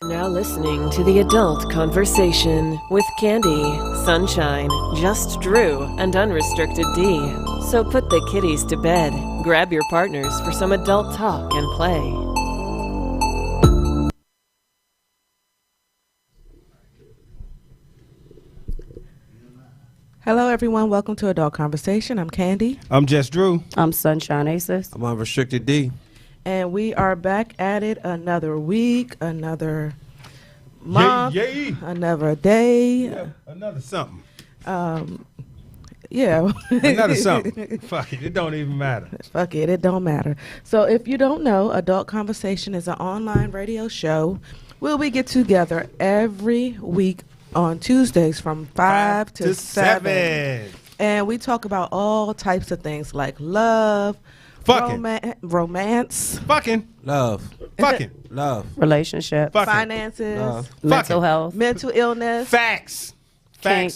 Now listening to the Adult Conversation with Candy, Sunshine, Just Drew, and Unrestricted D. So put the kiddies to bed, grab your partners for some adult talk and play. Hello, everyone. Welcome to Adult Conversation. I'm Candy. I'm Just Drew. I'm Sunshine Aces. I'm Unrestricted D. And we are back at it another week, another month, another day. Yeah, another something. Yeah. Another something. Fuck it. It don't even matter. Fuck it. It don't matter. So if you don't know, Adult Conversation is an online radio show where we get together every week on Tuesdays from 5 to 7. And we talk about all types of things like love, romance, fucking, love, fucking, love, relationship, fucking, finances, love, mental health, mental illness, facts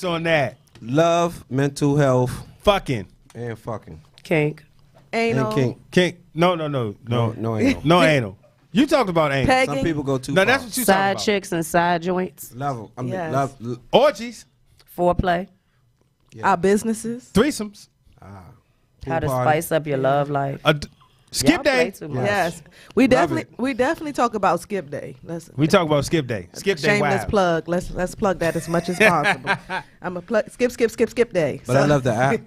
on that, love, mental health, fucking, and fucking, kink, anal, and kink. No anal. No anal. You talked about anal. Pegging. Some people go too No, far. that's what you talking side about. chicks and side joints, Love, Yes. love, Orgies, foreplay, our businesses. threesomes, how to party. spice up your love life. skip Y'all play day. too much. Yes, we definitely talk about skip day. We talk about skip day. Skip day. Shameless Wow. plug. Let's plug that as much as possible. I'm a plug skip day. But I love the app.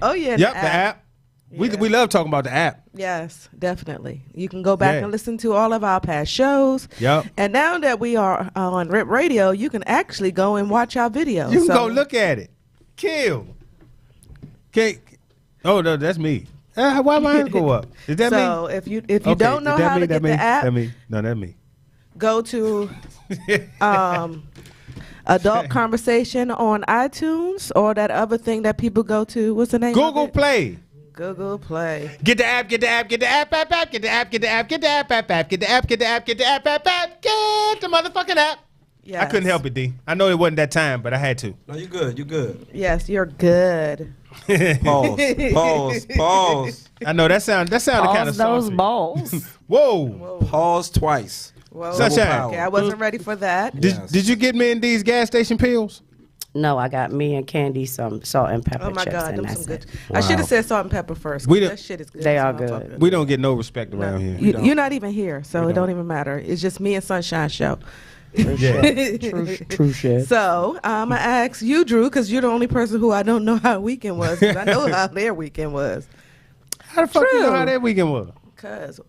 Oh yeah. Yep, the app. We love talking about the app. Yes, definitely. You can go back Yeah. and listen to all of our past shows. Yep. And now that we are on Rip Radio, you can actually go and watch our videos. You can go look at it. Kill. Cake. Oh no, that's me. Why mine go up? Is that me? So if you don't know how to get the app, That me. No, that's me. go to Adult Conversation on iTunes or that other thing that people go to. What's the name? Google of it? Play. Google Play. Get the app, get the app, get the app, app, get the app, get the app, get the app, app, get the app, get the app, get the app, app, get the motherfucking app. Yes. I couldn't help it, D. I know it wasn't that time, but I had to. No, you good. You good. Yes, you're good. Pause. I know that sounded kind Pause of those saucy. balls. Whoa. Pause twice. Well, Sunshine. okay, I wasn't ready for that. Did you get me in these gas station pills? No, I got me and Candy some salt and pepper Oh my chips, God, and them that's some good. it. I should Wow. have said salt and pepper first. We That don't- shit is good. They That's are what I'm good. talking about. We don't get no respect around here. You're not even here, so it don't even matter. It's just me and Sunshine show. Yeah. True shit. So I'm gonna ask you, Drew, because you're the only person who I don't know how weekend was. 'Cause I know how their weekend was. How the fuck you know True. how that weekend was? Cause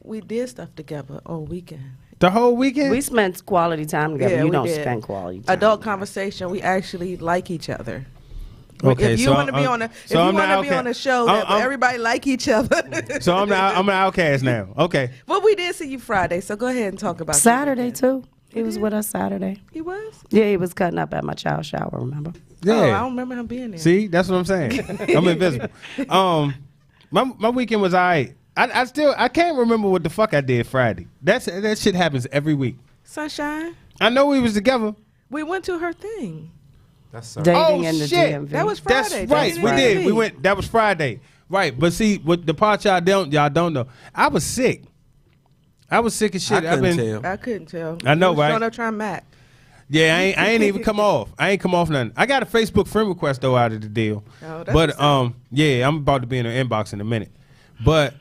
we did stuff together all weekend. The whole weekend? We spent quality time together. Yeah, You we don't did. spend quality time. Adult Conversation. We actually like each other. Okay, if you so want to be I'm- on a, so I'm the be outcast. on a show that I'm- everybody like each other. So I'm an outcast now. Okay. Well, we did see you Friday, so go ahead and talk about your Saturday weekend. too. He was with us Saturday. He was. Yeah, he was cutting up at my child shower. Remember? Yeah. Oh, I don't remember him being there. See, that's what I'm saying. I'm invisible. My weekend was all right. I can't remember what the fuck I did Friday. That shit happens every week. Sunshine. I know we was together. We went to her thing. That's Dating Oh, in the shit. DMV. That was That's Friday. right. Dating We in did. the We DMV. went. That was Friday. Right. But see, what the part y'all don't know. I was sick. I was sick as shit. I couldn't tell. I couldn't tell. I know, You was right? Showing up trying Mac. Yeah, I ain't even come off. I ain't come off nothing. I got a Facebook friend request though out of the deal. Oh, that's but what's up. yeah, I'm about to be in her inbox in a minute. But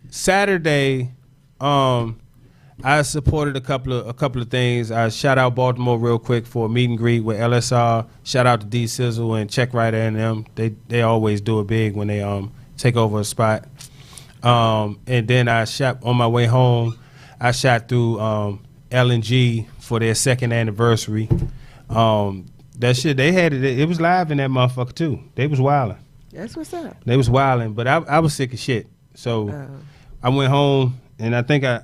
Saturday, I supported a couple of things. I shout out Baltimore real quick for a meet and greet with LSR. Shout out to D Sizzle and Check Writer and them. They always do it big when they take over a spot. And then I shot on my way home. I shot through L&G for their second anniversary. That shit, they had it. It was live in that motherfucker too. They was wilding. That's what's up. They was wilding, but I was sick as shit. So I went home and I think I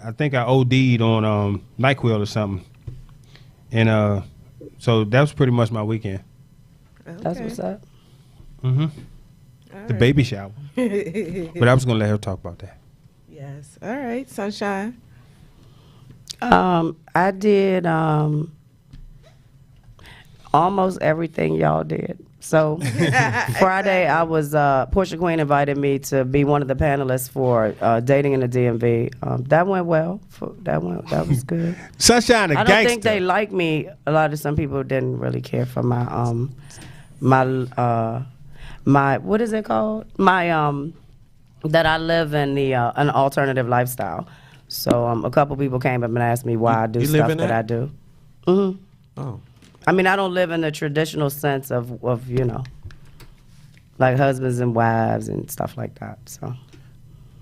OD'd on NyQuil or something. And so that was pretty much my weekend. Okay. That's what's up. Mm-hmm. All The right. baby shower. But I was gonna let her talk about that. Yes. All right, Sunshine. I did almost everything y'all did. So Friday, I was Portia Queen invited me to be one of the panelists for dating in the DMV. That went well. That was good. Sunshine, a I don't gangster. think they like me. A lot of some people didn't really care for my my what is it called? My that I live in the an alternative lifestyle. So a couple people came up and asked me why I do you live stuff in that that? I do. Hmm. Oh. I mean, I don't live in the traditional sense of like husbands and wives and stuff like that. So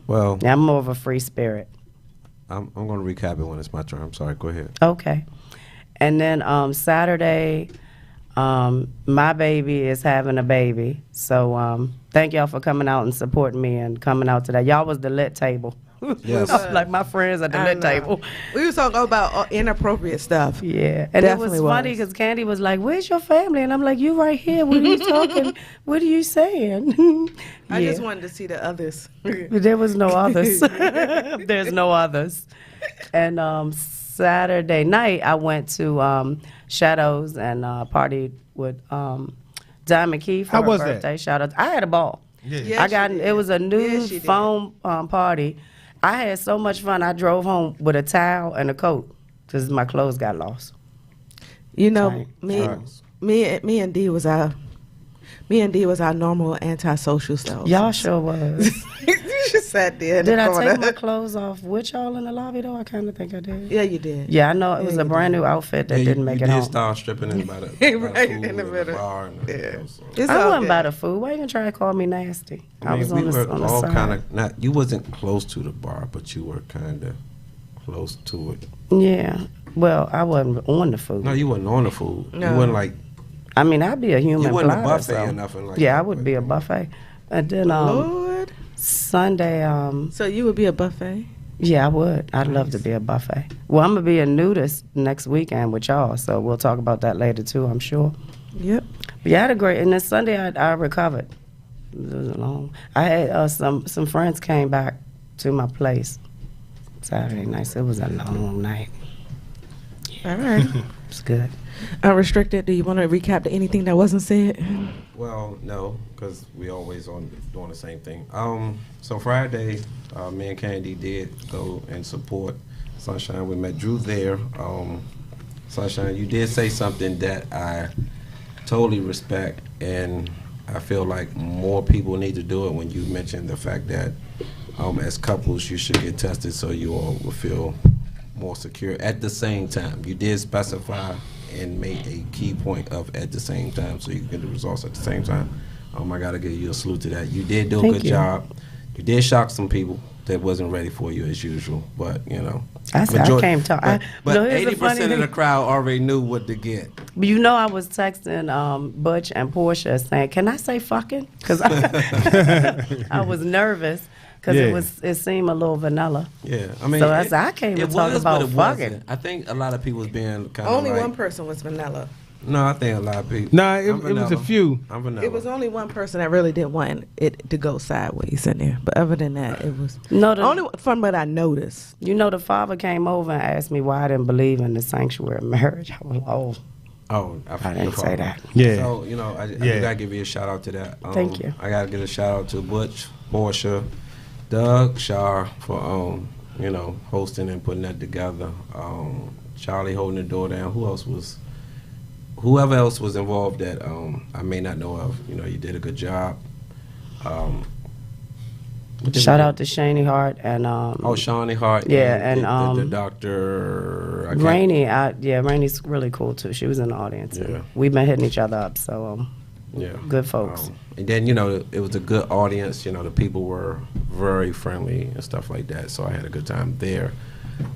Well, yeah, I'm more of a free spirit. I'm going to recap it when it's my turn. I'm sorry. Go ahead. Okay. And then Saturday, my baby is having a baby. So thank y'all for coming out and supporting me and coming out today. Y'all was the lit table. Yes. Like my friends at the I lit know. table. We was talking about inappropriate stuff. Yeah, and Definitely it was funny was. because Candy was like, "Where's your family?" And I'm like, "You right here. What are you talking? What are you saying?" I Yeah. just wanted to see the others. There was no others. There's no others. And Saturday night, I went to Shadows and partied with Diamond Key for How her was that? birthday. Shout out! I had a ball. Yes, I got you it did. was a new Yes, you did. foam party. I had so much fun. I drove home with a towel and a coat because my clothes got lost. You know, Right. me and D was our normal antisocial selves. Y'all sure was. You just sat there in Did the I corner. take my clothes off with y'all in the lobby though? I kind of think I did. Yeah, you did. Yeah, I know it was Yeah, a you brand did. new outfit that Yeah, didn't make you it did home. start stripping in by the Right food in the and middle. bar. And Yeah. so. It's I all wasn't good. by the food. Why you gonna try to call me nasty? I was we on were the all side. kind of not. You wasn't close to the bar, but you were kind of close to it. Yeah. Well, I wasn't on the food. No, you wasn't on the food. No. You wasn't like. I mean, I'd be a human You wasn't a platter, buffet so. or nothing like Yeah, that, I would but- be a buffet. And then Lord. Sunday, So you would be a buffet? yeah, I would. I'd love to be a buffet. Well, I'm gonna be a nudist next weekend with y'all, so we'll talk about that later too, I'm sure. Yep. But yeah, I had a great. And then Sunday, I recovered. It was long. I had some friends came back to my place Saturday night. So it was a long night. All right. It was good. Unrestricted. Do you want to recap to anything that wasn't said? Well, no, because we always doing the same thing. So Friday, me and Candy did go and support Sunshine. We met Drew there. Sunshine, you did say something that I totally respect, and I feel like more people need to do it when you mentioned the fact that as couples you should get tested so you all will feel more secure. At the same time, you did specify and made a key point of at the same time, so you can get the results at the same time. I gotta give you a salute to that. You did do a Thank good you. job. You did shock some people that wasn't ready for you as usual, but you know. I said, I came to. But no, here's the 80% funny of the thing. crowd already knew what to get. But you know, I was texting Butch and Portia saying, "Can I say fucking?" Because I was nervous because Yeah. it seemed a little vanilla. Yeah, I mean, So I said, I came to it talk was, about but it fucking. wasn't. I think a lot of people was being kind of Only like, one person was vanilla. No, I think a lot of people. Nah, it I'm was a vanilla. few. I'm vanilla. It was only one person that really didn't want it to go sideways in there. But other than that, it was No, the, only from what I noticed. you know, the father came over and asked me why I didn't believe in the sanctuary marriage. I was like, oh, Oh, I didn't say that. Yeah. So you know, I Yeah. gotta give you a shout out to that. Thank you. I gotta give a shout out to Butch, Portia, Doug, Shar for hosting and putting that together. Charlie holding the door down. Whoever else was involved that I may not know of. You know, you did a good job. What did Shout we do? out to Shani Hart and Shawnee Hart. Yeah, and and, the doctor. Rainey. Rainey's really cool too. She was in the audience. and Yeah. We've been hitting each other up, so Yeah. good folks. And then, it was a good audience. The people were very friendly and stuff like that. So I had a good time there.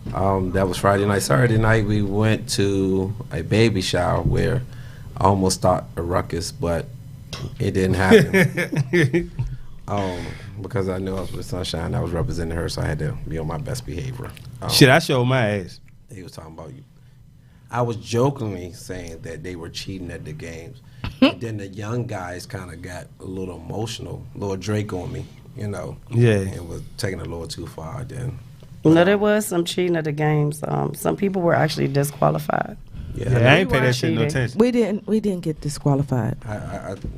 That was Friday night. Saturday night, we went to a baby shower where I almost started a ruckus, but it didn't happen. Because I knew I was with Sunshine. I was representing her, so I had to be on my best behavior. Shit, I showed my ass. He was talking about you. I was jokingly saying that they were cheating at the games. And then the young guys kind of got a little emotional, little Drake on me, Yeah. and was taking it a little too far then. No, there was some cheating at the games. Some people were actually disqualified. Yeah, I ain't pay that shit no cheating. attention. We didn't get disqualified.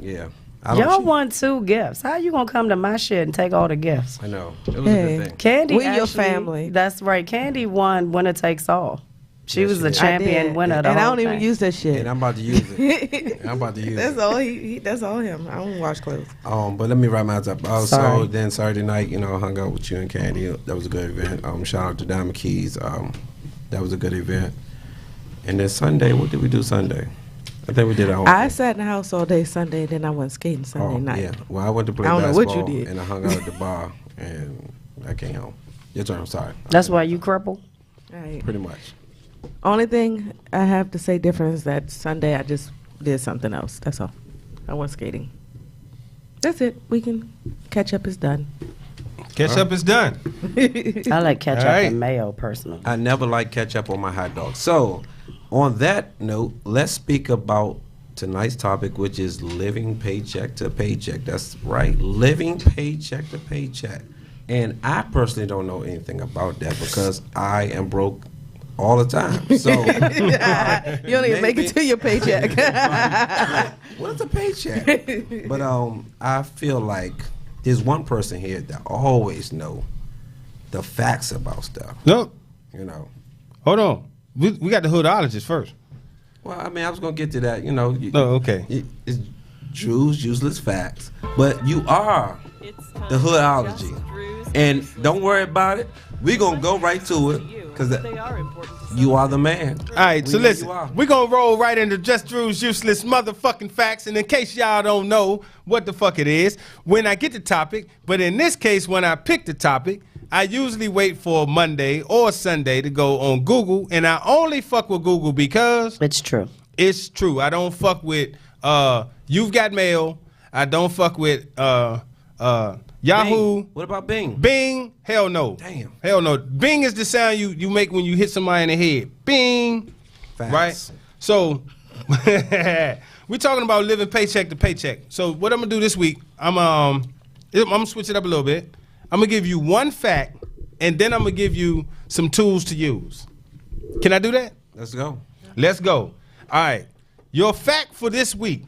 Yeah. I don't Y'all cheat. won 2 gifts. How you gonna come to my shit and take all the gifts? I know. It was a Hey. good thing. Candy, We your actually- family. That's right. Candy won winner takes all. She Yes, was she the did. champion I did. winner. And The I whole don't even thing. use that shit. And I'm about to use it. I'm about to use That's it. all that's all him. I don't wash clothes. But let me wrap my up. So Sorry. then Saturday night, you know, I hung out with you and Candy. That was a good event. Shout out to Diamond Keys. That was a good event. And then Sunday, what did we do Sunday? I think we did our own I thing. sat in the house all day Sunday, then I went skating Sunday night. Yeah. Well, I went to play I don't know what basketball you did. and I hung out at the bar and I came home. Your turn. I'm sorry. That's why you cripple. Right. Pretty much. Only thing I have to say different is that Sunday I just did something else. That's all. I went skating. That's it. We can catch up is done. Catch up is done. I like ketchup All right. and mayo personally. I never like ketchup on my hot dog. So, on that note, let's speak about tonight's topic, which is living paycheck to paycheck. That's right, living paycheck to paycheck. And I personally don't know anything about that because I am broke all the time. So, You don't even make it to your paycheck. what's a paycheck? But I feel like there's one person here that always know the facts about stuff. No, You know. hold on. We got the hoodologist first. Well, I mean, I was gonna get to that. You know. Oh, okay. It's Drew's useless facts, but you are the hoodology, and don't worry about it. We're gonna go right to it because you are the man. All right, so We know listen, you are. we're going to roll right into Just Drew's useless motherfucking facts. And in case y'all don't know what the fuck it is, when I get the topic, but in this case, when I pick the topic, I usually wait for Monday or Sunday to go on Google. And I only fuck with Google because It's true. it's true. I don't fuck with You've Got Mail. I don't fuck with Yahoo. Bing. What about Bing? Bing, hell no. Damn. Hell no. Bing is the sound you make when you hit somebody in the head. Bing. Facts. Right? So we're talking about living paycheck to paycheck. So what I'm gonna do this week, I'm gonna switch it up a little bit. I'm gonna give you one fact and then I'm gonna give you some tools to use. Can I do that? Let's go. Let's go. All right. Your fact for this week.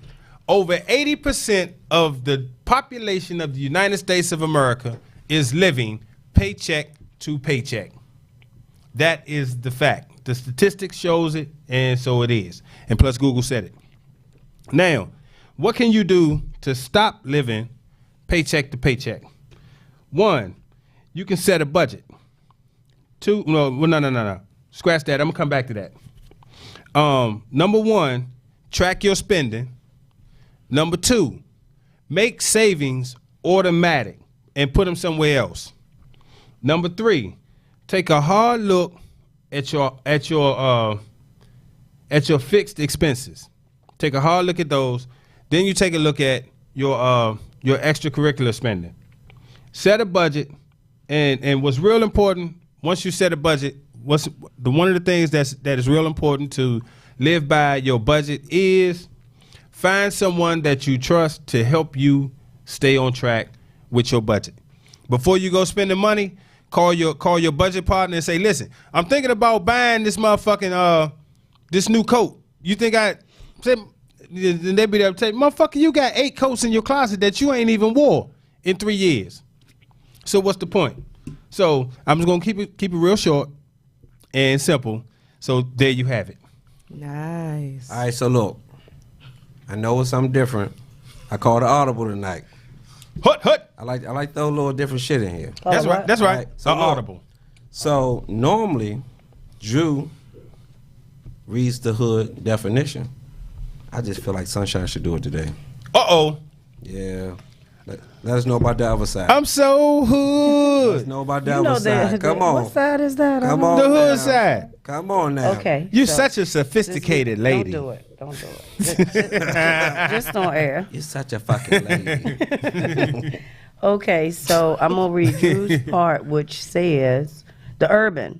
Over 80% of the population of the United States of America is living paycheck to paycheck. That is the fact. The statistics shows it, and so it is. And plus Google said it. Now, what can you do to stop living paycheck to paycheck? 1, you can set a budget. 2, no. Scratch that. I'm gonna come back to that. Number 1, track your spending. Number 2, make savings automatic and put them somewhere else. Number 3, take a hard look at your fixed expenses. Take a hard look at those. Then you take a look at your extracurricular spending. Set a budget, and what's real important once you set a budget, one of the things that is real important to live by your budget is find someone that you trust to help you stay on track with your budget. Before you go spending money, call your budget partner and say, listen, I'm thinking about buying this motherfucking this new coat. You think then they be there to say, motherfucker, you got 8 coats in your closet that you ain't even wore in 3 years. So what's the point? So I'm just gonna keep it real short and simple. So there you have it. Nice. All right. So look, I know it's something different. I called an audible tonight. Hut. I like throw a little different shit in here. That's right. That's right. Right. So So look. audible. So normally, Drew reads the hood definition. I just feel like Sunshine should do it today. Uh-oh. Yeah. Let us know about the other side. I'm so Let us hood. know about the You other know side. Come on. What side is that? I Come don't on. The hood now. side. Come on now. Okay. You're so such a this sophisticated week- lady. Don't do it. Don't do it. Just on air. You're such a fucking lady. Okay, so I'm gonna read Drew's part, which says the urban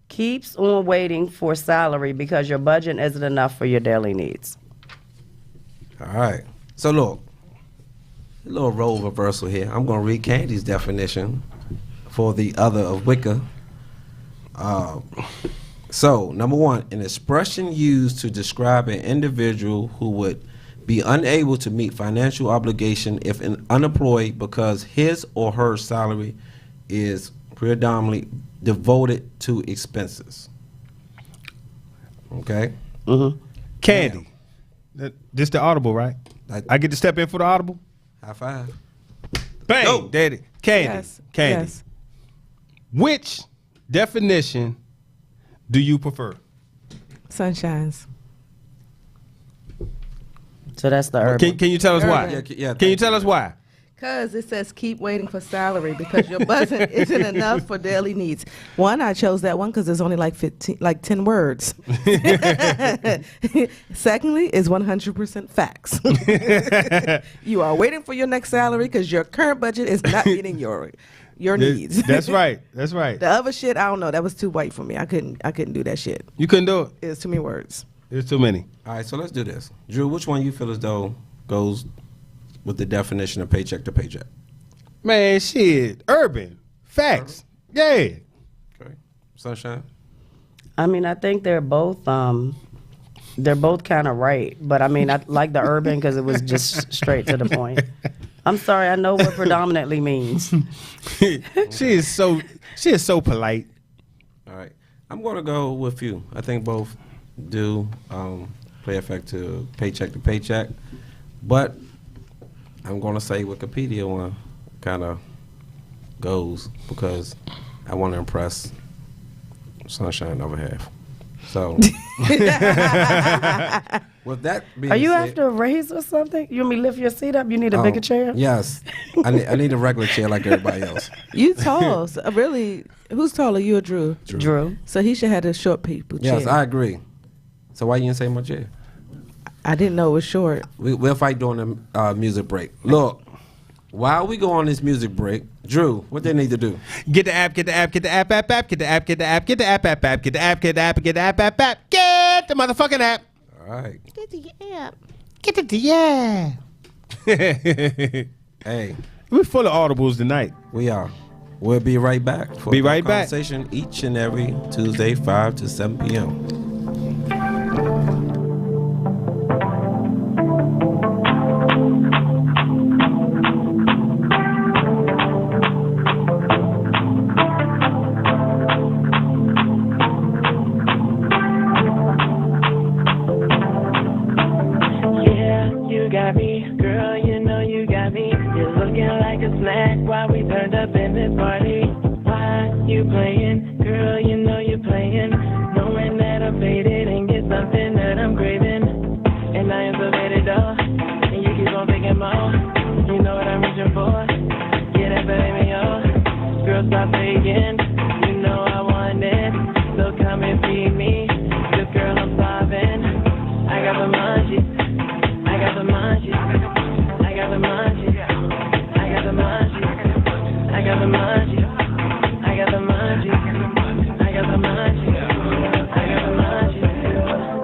keeps on waiting for salary because your budget isn't enough for your daily needs. All right. So look, a little role reversal here. I'm going to read Candy's definition for the other of Wicca. So, number one, an expression used to describe an individual who would be unable to meet financial obligation if unemployed because his or her salary is predominantly devoted to expenses. Okay? Candy. This the audible, right? I get to step in for the audible? High five. Bang! Go. Daddy. Candy. Yes. Candy. Yes. Which definition do you prefer? Sunshines. So that's the urban. Can you tell us why? Urban. Yeah, Can you tell us why? Because it says keep waiting for salary because your budget isn't enough for daily needs. One, I chose that one because there's only like 10 words. Secondly, is 100% facts. You are waiting for your next salary because your current budget is not meeting your needs. That's right. That's right. The other shit, I don't know. That was too white for me. I couldn't do that shit. You couldn't do it. It's too many words. There's too many. All right, so let's do this. Drew, which one you feel as though goes with the definition of paycheck to paycheck? Man, shit. Urban. Facts. Yeah. Okay. Sunshine? I mean, I think they're both kind of right, but I mean, I like the urban because it was just straight to the point. I'm sorry, I know what predominantly means. She is so polite. All right. I'm going to go with you. I think both do play effect to paycheck, but I'm going to say Wikipedia one kind of goes because I want to impress Sunshine over half. So, with that being Are you said, after a raise or something? You want me to lift your seat up? You need a bigger chair? Yes. I need a regular chair like everybody else. You tall. So really, who's taller, you or Drew? Drew. So he should have the short people chair. Yes, I agree. So why you didn't say my chair? I didn't know it was short. We'll fight during the music break. Look, while we go on this music break, Drew, what they need to do? Get the app, get the app, get the app, get the app, get the app, get the app, get the app, get the app, get the app, get the app, get the motherfucking app. All right. Get the app. Get the app. Hey, We're full of audibles tonight. we are. We'll be right back for Be Adult right back. Konversation each and every Tuesday, 5 to 7 p.m. Got me, girl, you know you got me. You're looking like a snack while we turned up in this party. Why you playing, girl, you know you're playing. Knowing that I'm faded and get something that I'm craving. And I am so faded though, and you keep on picking more. You know what I'm reaching for, yeah, that baby, yo. Girl, stop faking, you know I want it. So come and feed me, 'cause girl, I'm starving. I got the munchies. I got the munchies. I got the munchies. I got the munchies. I got the munchies. I got the munchies. I got the munchies.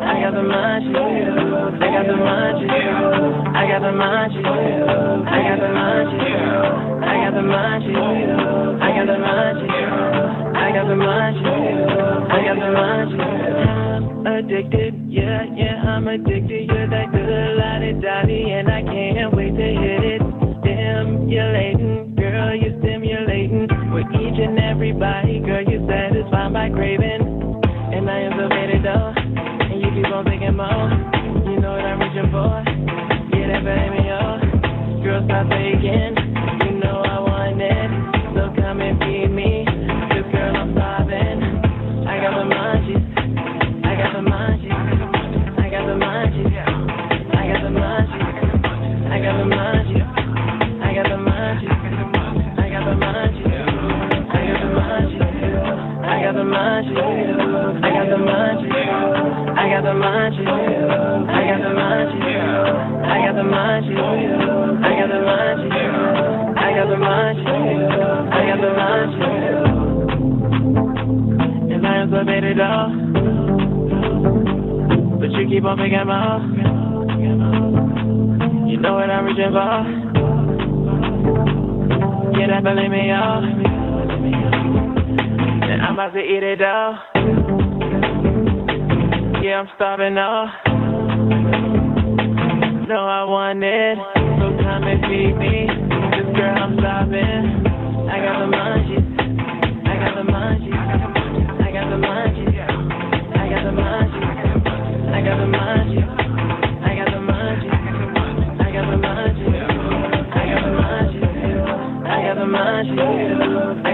I got the munchies. I got the munchies. I got the munchies. I got the munchies. I got the munchies. I got the munchies. I got the munchies. I got the munchies. I got the munchies. I'm addicted, yeah, I'm addicted. You're that good lottie-dottie, and I can't wait to hit it. Stimulating, girl, you're stimulating. With each and every body, girl, you satisfy my craving. And I am so faded though, and you keep on thinking more. You know what I'm reaching for, yeah, that baby, yo. Girl, stop faking, you know I want it. So come and feed me, 'cause girl, I'm starving. I got the munchies. I got the munchies. I got the munchies. I got the munchies. I got the munchies. I got the munchies. I got the munchies. I got the munchies. I got the munchies. I got the munchies. I got the munchies. I got the munchies. I got the munchies. I got the munchies. I got the munchies. I got the munchies. And I am so faded off. But you keep on picking me up. You know what I'm reaching for. Yeah, that believe me, y'all. And I'm about to eat it, though. Yeah, I'm starving now. No, I want it. So come and feed me. This girl, I'm starving. I got the munchies. I got the munchies. I got the munchies. I got the munchies. I got the munchies. I got the munchies. I got the munchies. I got the munchies. I got the munchies. I got the munchies. I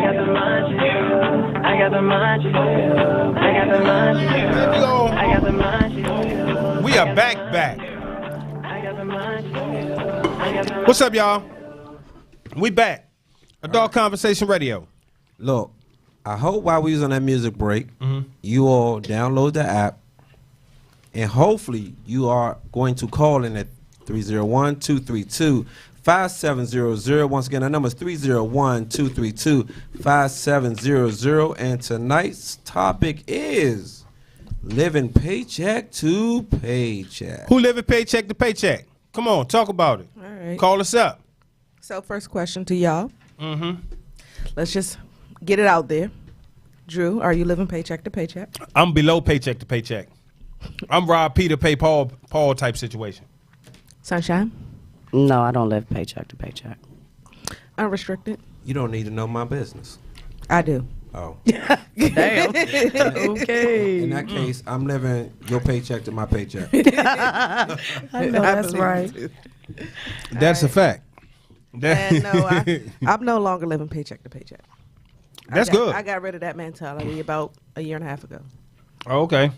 got the munchies. I got the munchies. I got the munchies. We are back. What's up, y'all? We back. Adult Konversation Radio. Look, I hope while we was on that music break, you all download the app, and hopefully you are going to call in at 301-232-5700. Once again, the number is 301-232-5700. And tonight's topic is living paycheck to paycheck. Who living paycheck to paycheck? Come on, talk about it. All right. Call us up. So first question to y'all. Mm-hmm. Let's just get it out there. Drew, are you living paycheck to paycheck? I'm below paycheck to paycheck. I'm Rob Peter pay Paul type situation. Sunshine? No, I don't live paycheck to paycheck. Unrestricted? You don't need to know my business. I do. Oh. Damn. Okay. In that case, I'm living your paycheck to my paycheck. I know that's right. That's a fact. And no, I'm no longer living paycheck to paycheck. That's good. I got rid of that mentality about a year and a half ago. Oh, okay.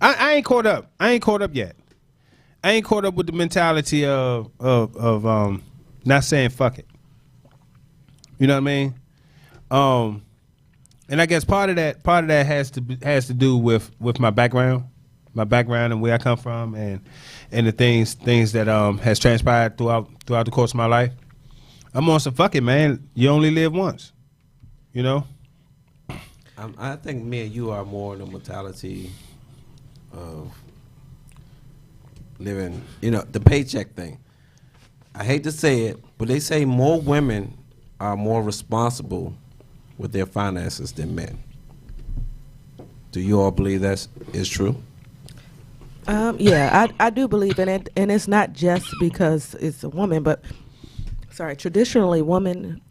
I ain't caught up. I ain't caught up yet. I ain't caught up with the mentality of not saying fuck it. You know what I mean? And I guess part of that has to do with my background and where I come from, and the things that has transpired throughout the course of my life. I'm on some fuck it, man. You only live once, you know. I think me and you are more in the mentality of living, the paycheck thing. I hate to say it, but they say more women are more responsible with their finances than men. Do you all believe that is true? Yeah, I do believe in it, and it's not just because it's a woman, but traditionally,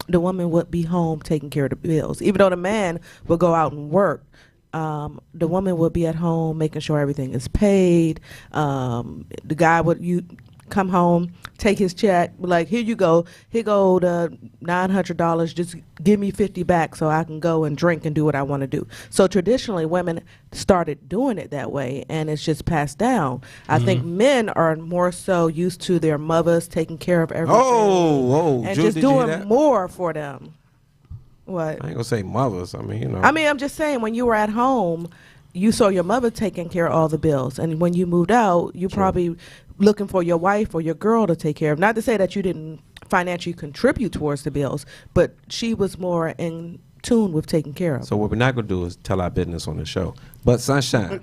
the woman would be home taking care of the bills. Even though the man would go out and work, the woman would be at home making sure everything is paid. The guy would come home, take his check, like, here you go, here go the $900, just give me 50 back so I can go and drink and do what I want to do. So traditionally, women started doing it that way, and it's just passed down. I think men are more so used to their mothers taking care of everything. And Drew, just did you hear doing that? more for them. What? I ain't gonna say mothers. I mean, I'm just saying, when you were at home, you saw your mother taking care of all the bills, and when you moved out, you probably looking for your wife or your girl to take care of. Not to say that you didn't financially contribute towards the bills, but she was more in tune with taking care of. So what we're not gonna do is tell our business on the show. But Sunshine,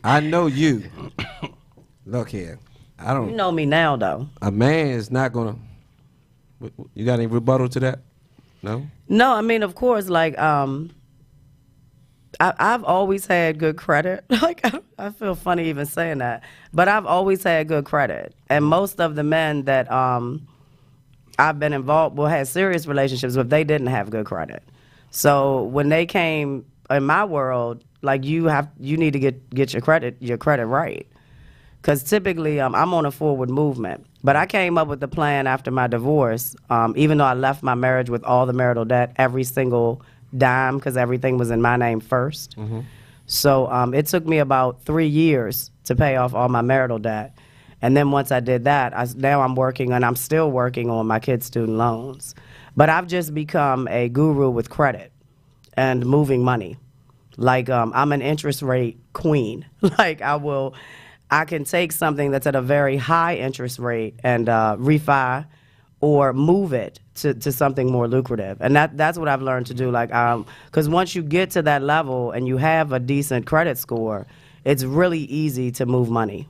I know you. Look here, I don't. You know me now, though. A man is not gonna. You got any rebuttal to that? No. No, I mean, of course, like, I've always had good credit. Like, I feel funny even saying that, but I've always had good credit. And most of the men that I've been involved with, had serious relationships with, they didn't have good credit. So when they came in my world, like, you need to get your credit right. Because typically, I'm on a forward movement. But I came up with the plan after my divorce, even though I left my marriage with all the marital debt, every single dime, because everything was in my name first. Mm-hmm. So it took me about 3 years to pay off all my marital debt. And then once I did that, now I'm working, and I'm still working on my kids' student loans. But I've just become a guru with credit and moving money. Like, I'm an interest rate queen. Like, I can take something that's at a very high interest rate and refi or move it to something more lucrative. And that's what I've learned to do. Like, because once you get to that level and you have a decent credit score, it's really easy to move money.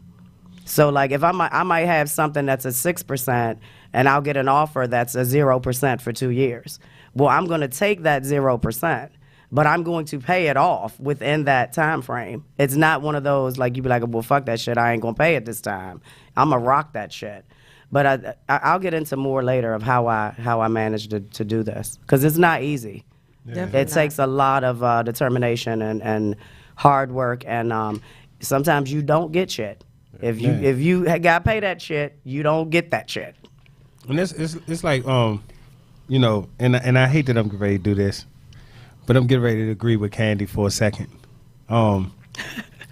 So, like, if I might have something that's a 6% and I'll get an offer that's a 0% for 2 years. Well, I'm going to take that 0%. but I'm going to pay it off within that time frame. It's not one of those like you be like, well, fuck that shit, I ain't gonna pay it this time. I'm gonna rock that shit. But I'll get into more later of how I managed to do this, because it's not easy. Definitely It takes a lot of determination and hard work, and sometimes you don't get shit. If you got to pay that shit, you don't get that shit. And it's like you know, and I hate that I'm getting ready to do this, but I'm getting ready to agree with Candy for a second. Can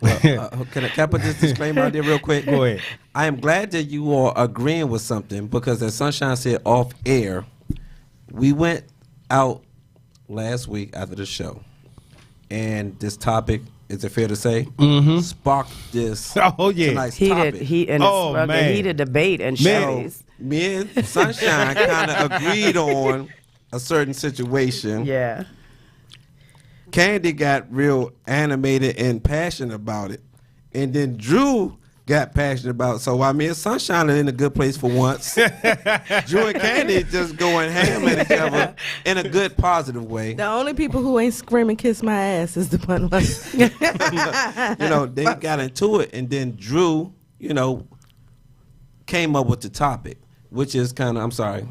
I put this disclaimer out there real quick? Go ahead. I am glad that you are agreeing with something, because as Sunshine said off air, we went out last week after the show, and this topic, is it fair to say, sparked this tonight's topic. Heated debate and shows. Me and Sunshine kind of agreed on a certain situation. Yeah. Candy got real animated and passionate about it, and then Drew got passionate about it. So while me and Sunshine are in a good place for once, Drew and Candy just going ham at each other in a good, positive way. The only people who ain't screaming "kiss my ass" is the fun ones. You know, they got into it, and then Drew, you know, came up with the topic, which is kind of, I'm sorry.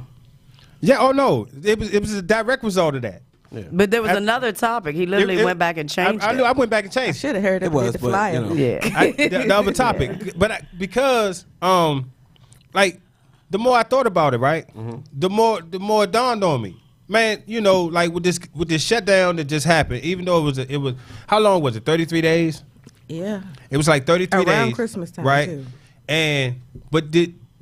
Yeah. Oh no, it was a direct result of that. Yeah. But there was another topic. He literally went back and changed it. I went back and changed. Should have heard it. was, The but, flyer. you know. Yeah. The other topic, but because like the more I thought about it, right, the more it dawned on me, man. You know, like with this shutdown that just happened, even though it was how long was it? 33 days. Yeah. It was like 33 days Around Christmas time, right? too. And but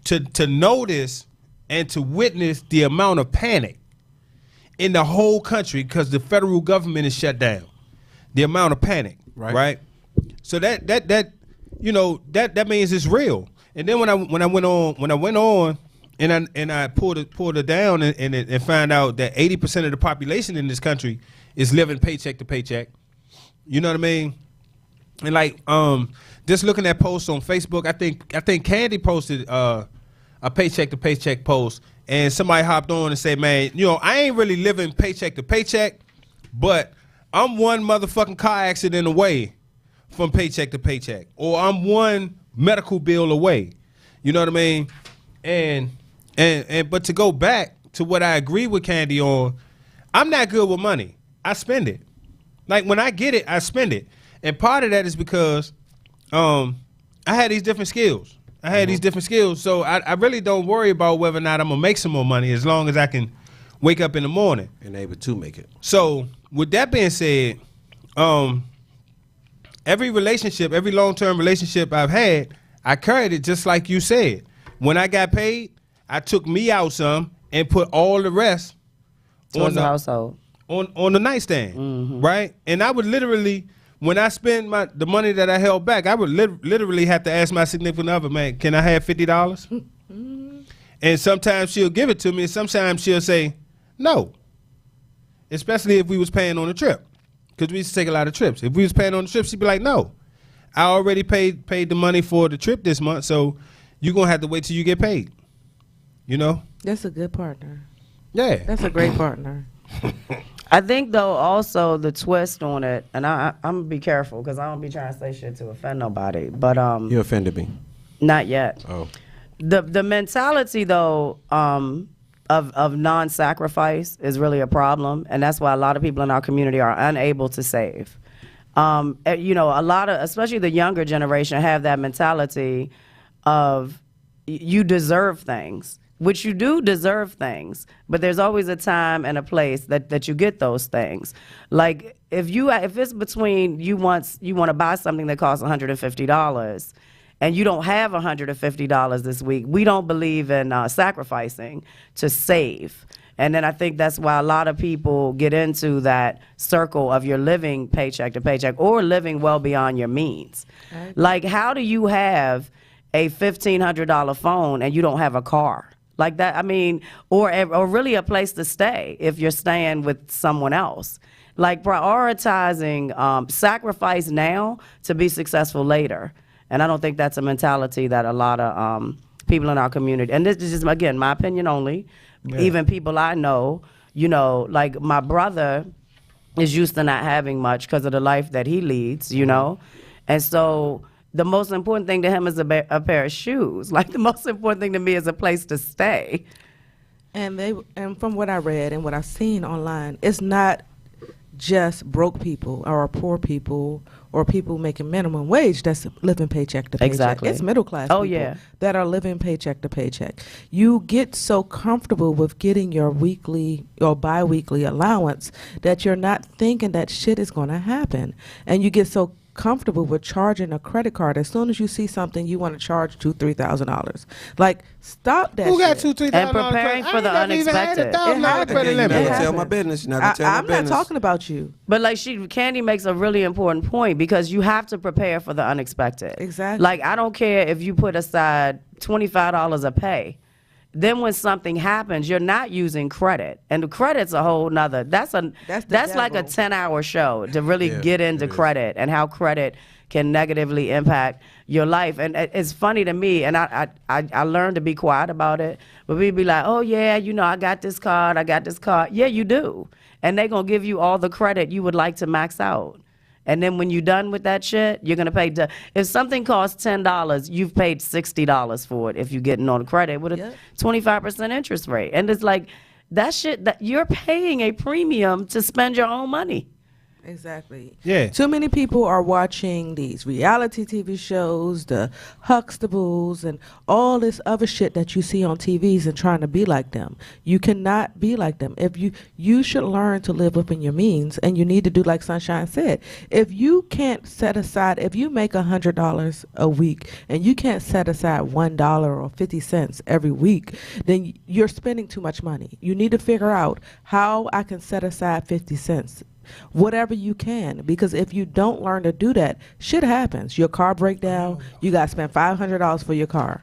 to notice and to witness the amount of panic in the whole country because the federal government is shut down. The amount of panic, right? So that you know that means it's real. And then when I went on and I pulled it down and found out that 80% of the population in this country is living paycheck to paycheck. You know what I mean? And like just looking at posts on Facebook, I think Candy posted a paycheck to paycheck post. And somebody hopped on and said, man, you know, I ain't really living paycheck to paycheck, but I'm one motherfucking car accident away from paycheck to paycheck. Or I'm one medical bill away. You know what I mean? And but to go back to what I agree with Candy on, I'm not good with money. I spend it. Like when I get it, I spend it. And part of that is because I had these different skills. So I really don't worry about whether or not I'm gonna make some more money as long as I can wake up in the morning and able to make it. So with that being said, every long-term relationship I've had, I carried it just like you said. When I got paid, I took me out some and put all the rest Towards the household. on the nightstand, right? And I would literally, when I spend the money that I held back, I would literally have to ask my significant other, man, can I have $50? And sometimes she'll give it to me, and sometimes she'll say no. Especially if we was paying on a trip, because we used to take a lot of trips. If we was paying on the trip, she'd be like, no, I already paid the money for the trip this month, so you're going to have to wait till you get paid. You know? That's a good partner. Yeah. That's a great partner. I think though also the twist on it, and I'm gonna be careful because I don't be trying to say shit to offend nobody, but You offended me. not yet. Oh. The mentality though of non-sacrifice is really a problem, and that's why a lot of people in our community are unable to save. You know, a lot of, especially the younger generation, have that mentality of you deserve things. Which you do deserve things, but there's always a time and a place that you get those things. Like if it's between you want to buy something that costs $150 and you don't have $150 this week, we don't believe in sacrificing to save. And then I think that's why a lot of people get into that circle of you're living paycheck to paycheck or living well beyond your means. Like how do you have a $1,500 phone and you don't have a car? Like that, I mean, or really a place to stay if you're staying with someone else. Like prioritizing sacrifice now to be successful later. And I don't think that's a mentality that a lot of people in our community, and this is just, again, my opinion only, even people I know, you know, like my brother, is used to not having much because of the life that he leads, you know? And so the most important thing to him is a pair of shoes. Like, the most important thing to me is a place to stay. And from what I read and what I've seen online, it's not just broke people or poor people or people making minimum wage that's living paycheck to paycheck. Exactly. It's middle class people that are living paycheck to paycheck. You get so comfortable with getting your weekly or bi-weekly allowance that you're not thinking that shit is going to happen. And you get so comfortable with charging a credit card. As soon as you see something, you want to charge $2,000-$3,000. Like, stop that. Who got shit. $2,000-$3,000? And preparing for the unexpected. Credit limit. You tell my business. You're not gonna tell my I'm business. not talking about you. But like Candy makes a really important point, because you have to prepare for the unexpected. Exactly. Like, I don't care if you put aside $25 a pay. Then when something happens, you're not using credit, and the credit's a whole nother. That's like a devil. 10-hour show to really get into it is. credit and how credit can negatively impact your life. And it's funny to me, and I learned to be quiet about it. But we'd be like, oh yeah, I got this card. Yeah, you do, and they're gonna give you all the credit you would like to max out. And then when you're done with that shit, you're going to pay. If something costs $10, you've paid $60 for it if you're getting on credit with a 25% interest rate. And it's like, that shit, that you're paying a premium to spend your own money. Exactly. Yeah. Too many people are watching these reality TV shows, the Huxtables, and all this other shit that you see on TVs and trying to be like them. You cannot be like them. If you should learn to live within your means, and you need to do like Sunshine said. If you can't set aside, if you make $100 a week and you can't set aside $1 or 50 cents every week, then you're spending too much money. You need to figure out how I can set aside 50 cents. Whatever you can, because if you don't learn to do that, shit happens. Your car break down, you got to spend $500 for your car.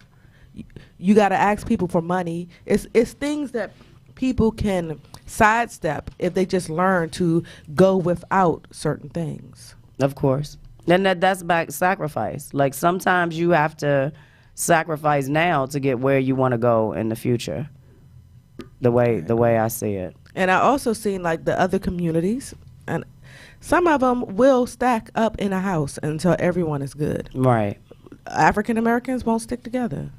You got to ask people for money. It's things that people can sidestep if they just learn to go without certain things. Of course. And that's back sacrifice. Like, sometimes you have to sacrifice now to get where you want to go in the future. The way I see it. And I also seen like the other communities, and some of them will stack up in a house until everyone is good. Right. African Americans won't stick together.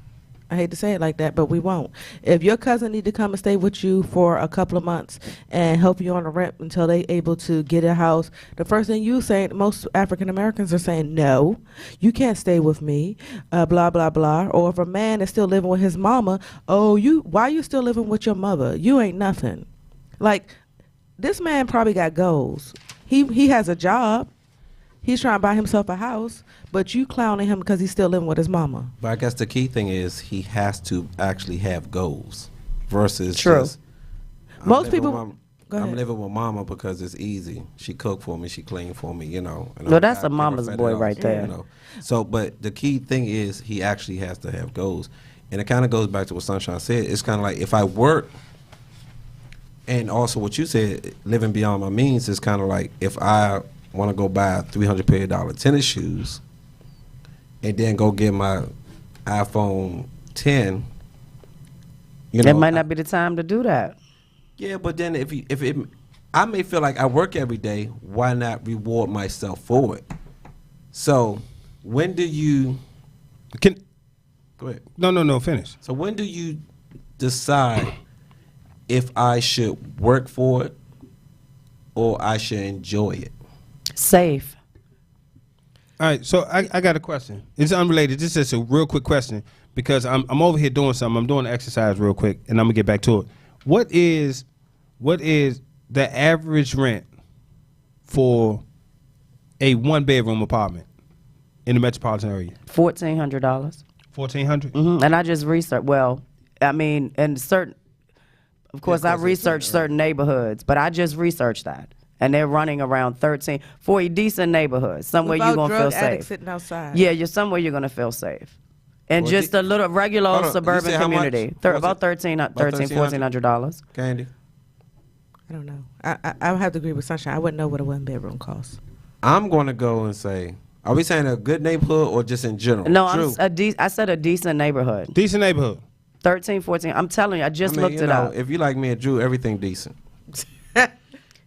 I hate to say it like that, but we won't. If your cousin need to come and stay with you for a couple of months and help you on the rent until they able to get a house, the first thing you say, most African Americans are saying, no, you can't stay with me, blah, blah, blah. Or if a man is still living with his mama, why you still living with your mother? You ain't nothing. Like, this man probably got goals. He has a job. He's trying to buy himself a house, but you clowning him because he's still living with his mama. But I guess the key thing is he has to actually have goals versus True. just, Most people. Go I'm ahead. living with mama because it's easy. She cook for me. She clean for me, And Well, I that's give a her mama's boy $50, right there. So, but the key thing is he actually has to have goals. And it kind of goes back to what Sunshine said. It's kind of like if I work, and also what you said, living beyond my means is kind of like if I want to go buy $300 pair of tennis shoes and then go get my iPhone 10, It might not be the time to do that. Yeah, but then I may feel like I work every day, why not reward myself for it? So when do you go ahead. No, finish. So when do you decide if I should work for it or I should enjoy it? Safe. All right, so I got a question. It's unrelated. This is a real quick question because I'm over here doing something. I'm doing an exercise real quick, and I'm gonna get back to it. What is the average rent for a 1-bedroom apartment in the metropolitan area? $1,400. $1,400. And I just researched. Well, I mean, in certain. Of course, I researched certain neighborhoods, but I just researched that. And they're running around 13 for a decent neighborhood, somewhere you're going to feel drug addicts safe. sitting outside. Yeah, you're somewhere you're going to feel safe. And just a little regular Hold old on, suburban you said how much? community. Was About it? $1,400. Candy? I don't know. I would have to agree with Sunshine. I wouldn't know what a 1-bedroom costs. I'm going to go and say, are we saying a good neighborhood or just in general? No, Drew. I said a decent neighborhood. Decent neighborhood. 13, 14. I'm telling you, I just looked it up. If you like me and Drew, everything decent.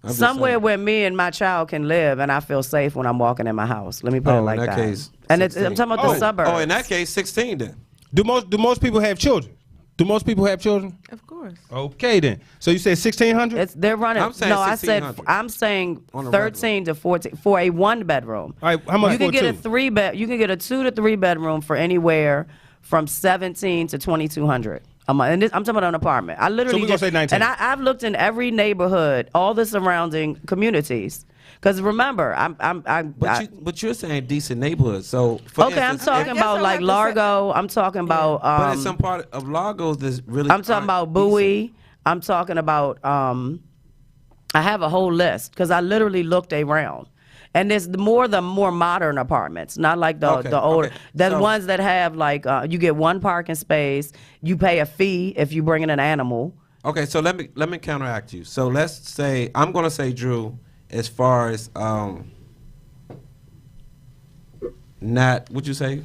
I'm just Somewhere saying. where me and my child can live, and I feel safe when I'm walking in my house. Let me put it like in that. that case, And I'm 16. talking about the suburbs. Oh, in that case, 16 then. Do most people have children? Do most people have children? Of course. Okay then. So you said 1,600? They're running. I'm saying no, I said 1,600. I'm saying On a 13 to 14 for a 1-bedroom. All right, how much You can for get two? a 3-bed. You can get a 2 to 3 bedroom for anywhere from 17 to 2,200. And this, I'm talking about an apartment. I literally So we gonna say 19. And I've looked in every neighborhood, all the surrounding communities. Because remember, But you're saying decent neighborhoods. So for okay, I'm instance, talking I guess about I'll like have to Largo. I'm talking about. but in some part of Largo, there's really. I'm talking about Bowie. I'm talking about. I have a whole list because I literally looked around, and there's the more modern apartments, not like the older. Okay. The So- ones that have like you get one parking space, you pay a fee if you bring in an animal. Okay, so let me counteract you. So let's say I'm gonna say, Drew, as far as not what you say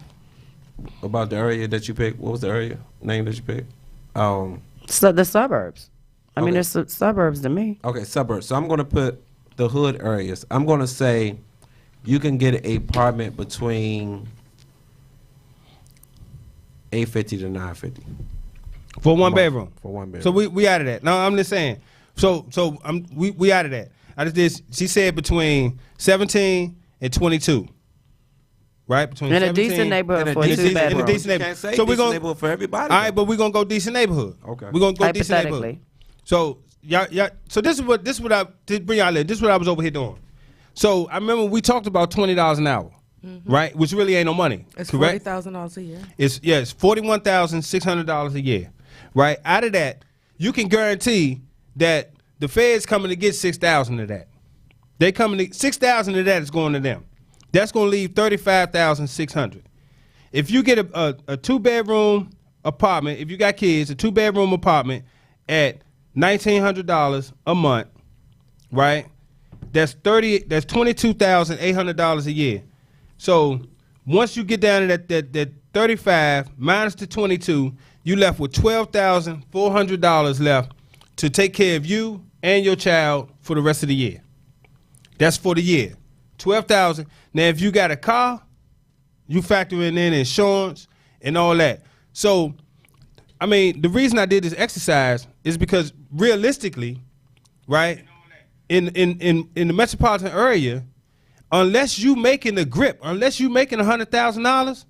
about the area that you picked. What was the area name that you picked? So the suburbs. I mean, Okay. there's suburbs to me. Okay, suburbs. So I'm gonna put the hood areas. I'm gonna say you can get an apartment between 850 to 950 For one month. bedroom. For one bedroom. So we out of that. No, I'm just saying. So we out of that. I just did. She said between 17 and 22. Right? Between In a 17 decent neighborhood in a for a decent- in a 2-bedroom. decent You neighborhood. can't say So we're decent gonna neighborhood for everybody. All right, but we're gonna go decent neighborhood. Okay. We're gonna go decent neighborhood. Hypothetically. So y'all. So this is what I did bring y'all in. This is what I was over here doing. So I remember we talked about $20 an hour, right? Which really ain't no money. It's correct? $40,000 a year. It's $41,600 a year, right? Out of that, you can guarantee that the Fed's coming to get 6,000 of that. They coming to 6,000 of that is going to them. That's going to leave 35,600. If you get a 2-bedroom apartment, if you got kids, a 2-bedroom apartment at $1,900 a month, right? That's $22,800 a year. So once you get down to that 35 minus the 22, you left with $12,400 left to take care of you and your child for the rest of the year. That's for the year. $12,000. Now if you got a car, you factor in insurance and all that. So I mean, the reason I did this exercise is because realistically, right, in the metropolitan area, unless you making the grip, unless you making $100,000,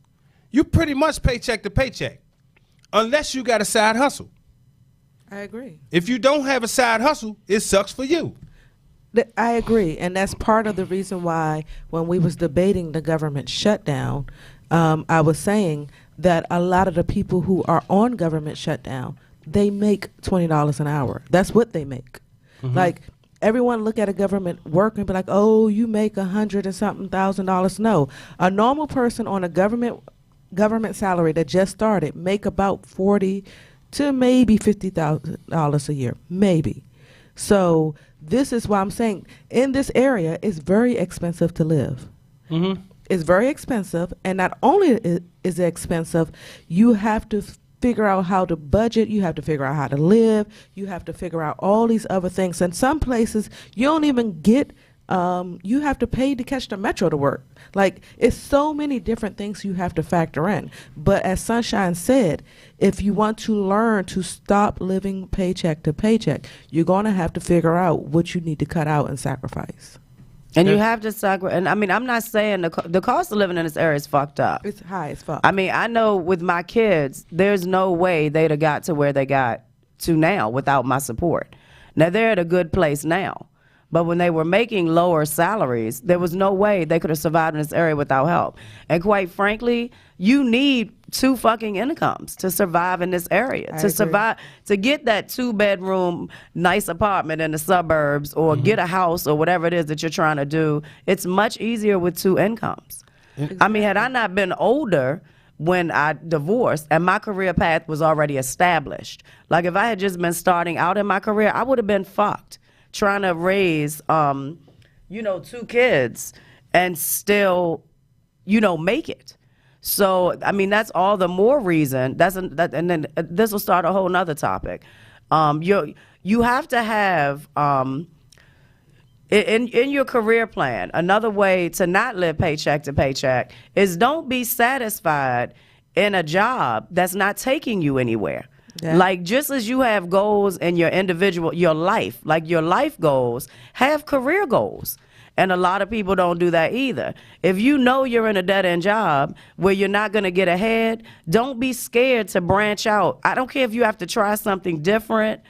you pretty much paycheck to paycheck, unless you got a side hustle. I agree. If you don't have a side hustle, it sucks for you. I agree, and that's part of the reason why when we was debating the government shutdown, I was saying that a lot of the people who are on government shutdown, they make $20 an hour. That's what they make. Like everyone look at a government worker and be like, "Oh, you make $100 and something thousand dollars." No, a normal person on a government salary that just started make about $40,000 to maybe $50,000 a year, maybe. So this is why I'm saying in this area, it's very expensive to live. It's very expensive, and not only is it expensive, you have to figure out how to budget, you have to figure out how to live, you have to figure out all these other things. And some places, you don't even get, you have to pay to catch the metro to work. Like, it's so many different things you have to factor in. But as Sunshine said, if you want to learn to stop living paycheck to paycheck, you're going to have to figure out what you need to cut out and sacrifice. And you have to sacrifice. And I mean, I'm not saying the cost of living in this area is fucked up. It's high as fuck. I mean, I know with my kids, there's no way they'd have got to where they got to now without my support. Now, they're at a good place now. But when they were making lower salaries, there was no way they could have survived in this area without help. And quite frankly, you need 2 fucking incomes to survive in this area. I To agree. survive, to get that 2-bedroom nice apartment in the suburbs or get a house or whatever it is that you're trying to do, it's much easier with 2 incomes. I mean, had I not been older when I divorced and my career path was already established, like if I had just been starting out in my career, I would have been fucked trying to raise, 2 kids and still, make it. So, I mean, that's all the more reason. And then this will start a whole nother topic. You have to have, In your career plan, another way to not live paycheck to paycheck is don't be satisfied in a job that's not taking you anywhere. Yeah. Like, just as you have goals in your life, like your life goals, have career goals. And a lot of people don't do that either. If you know you're in a dead-end job where you're not going to get ahead, don't be scared to branch out. I don't care if you have to try something different.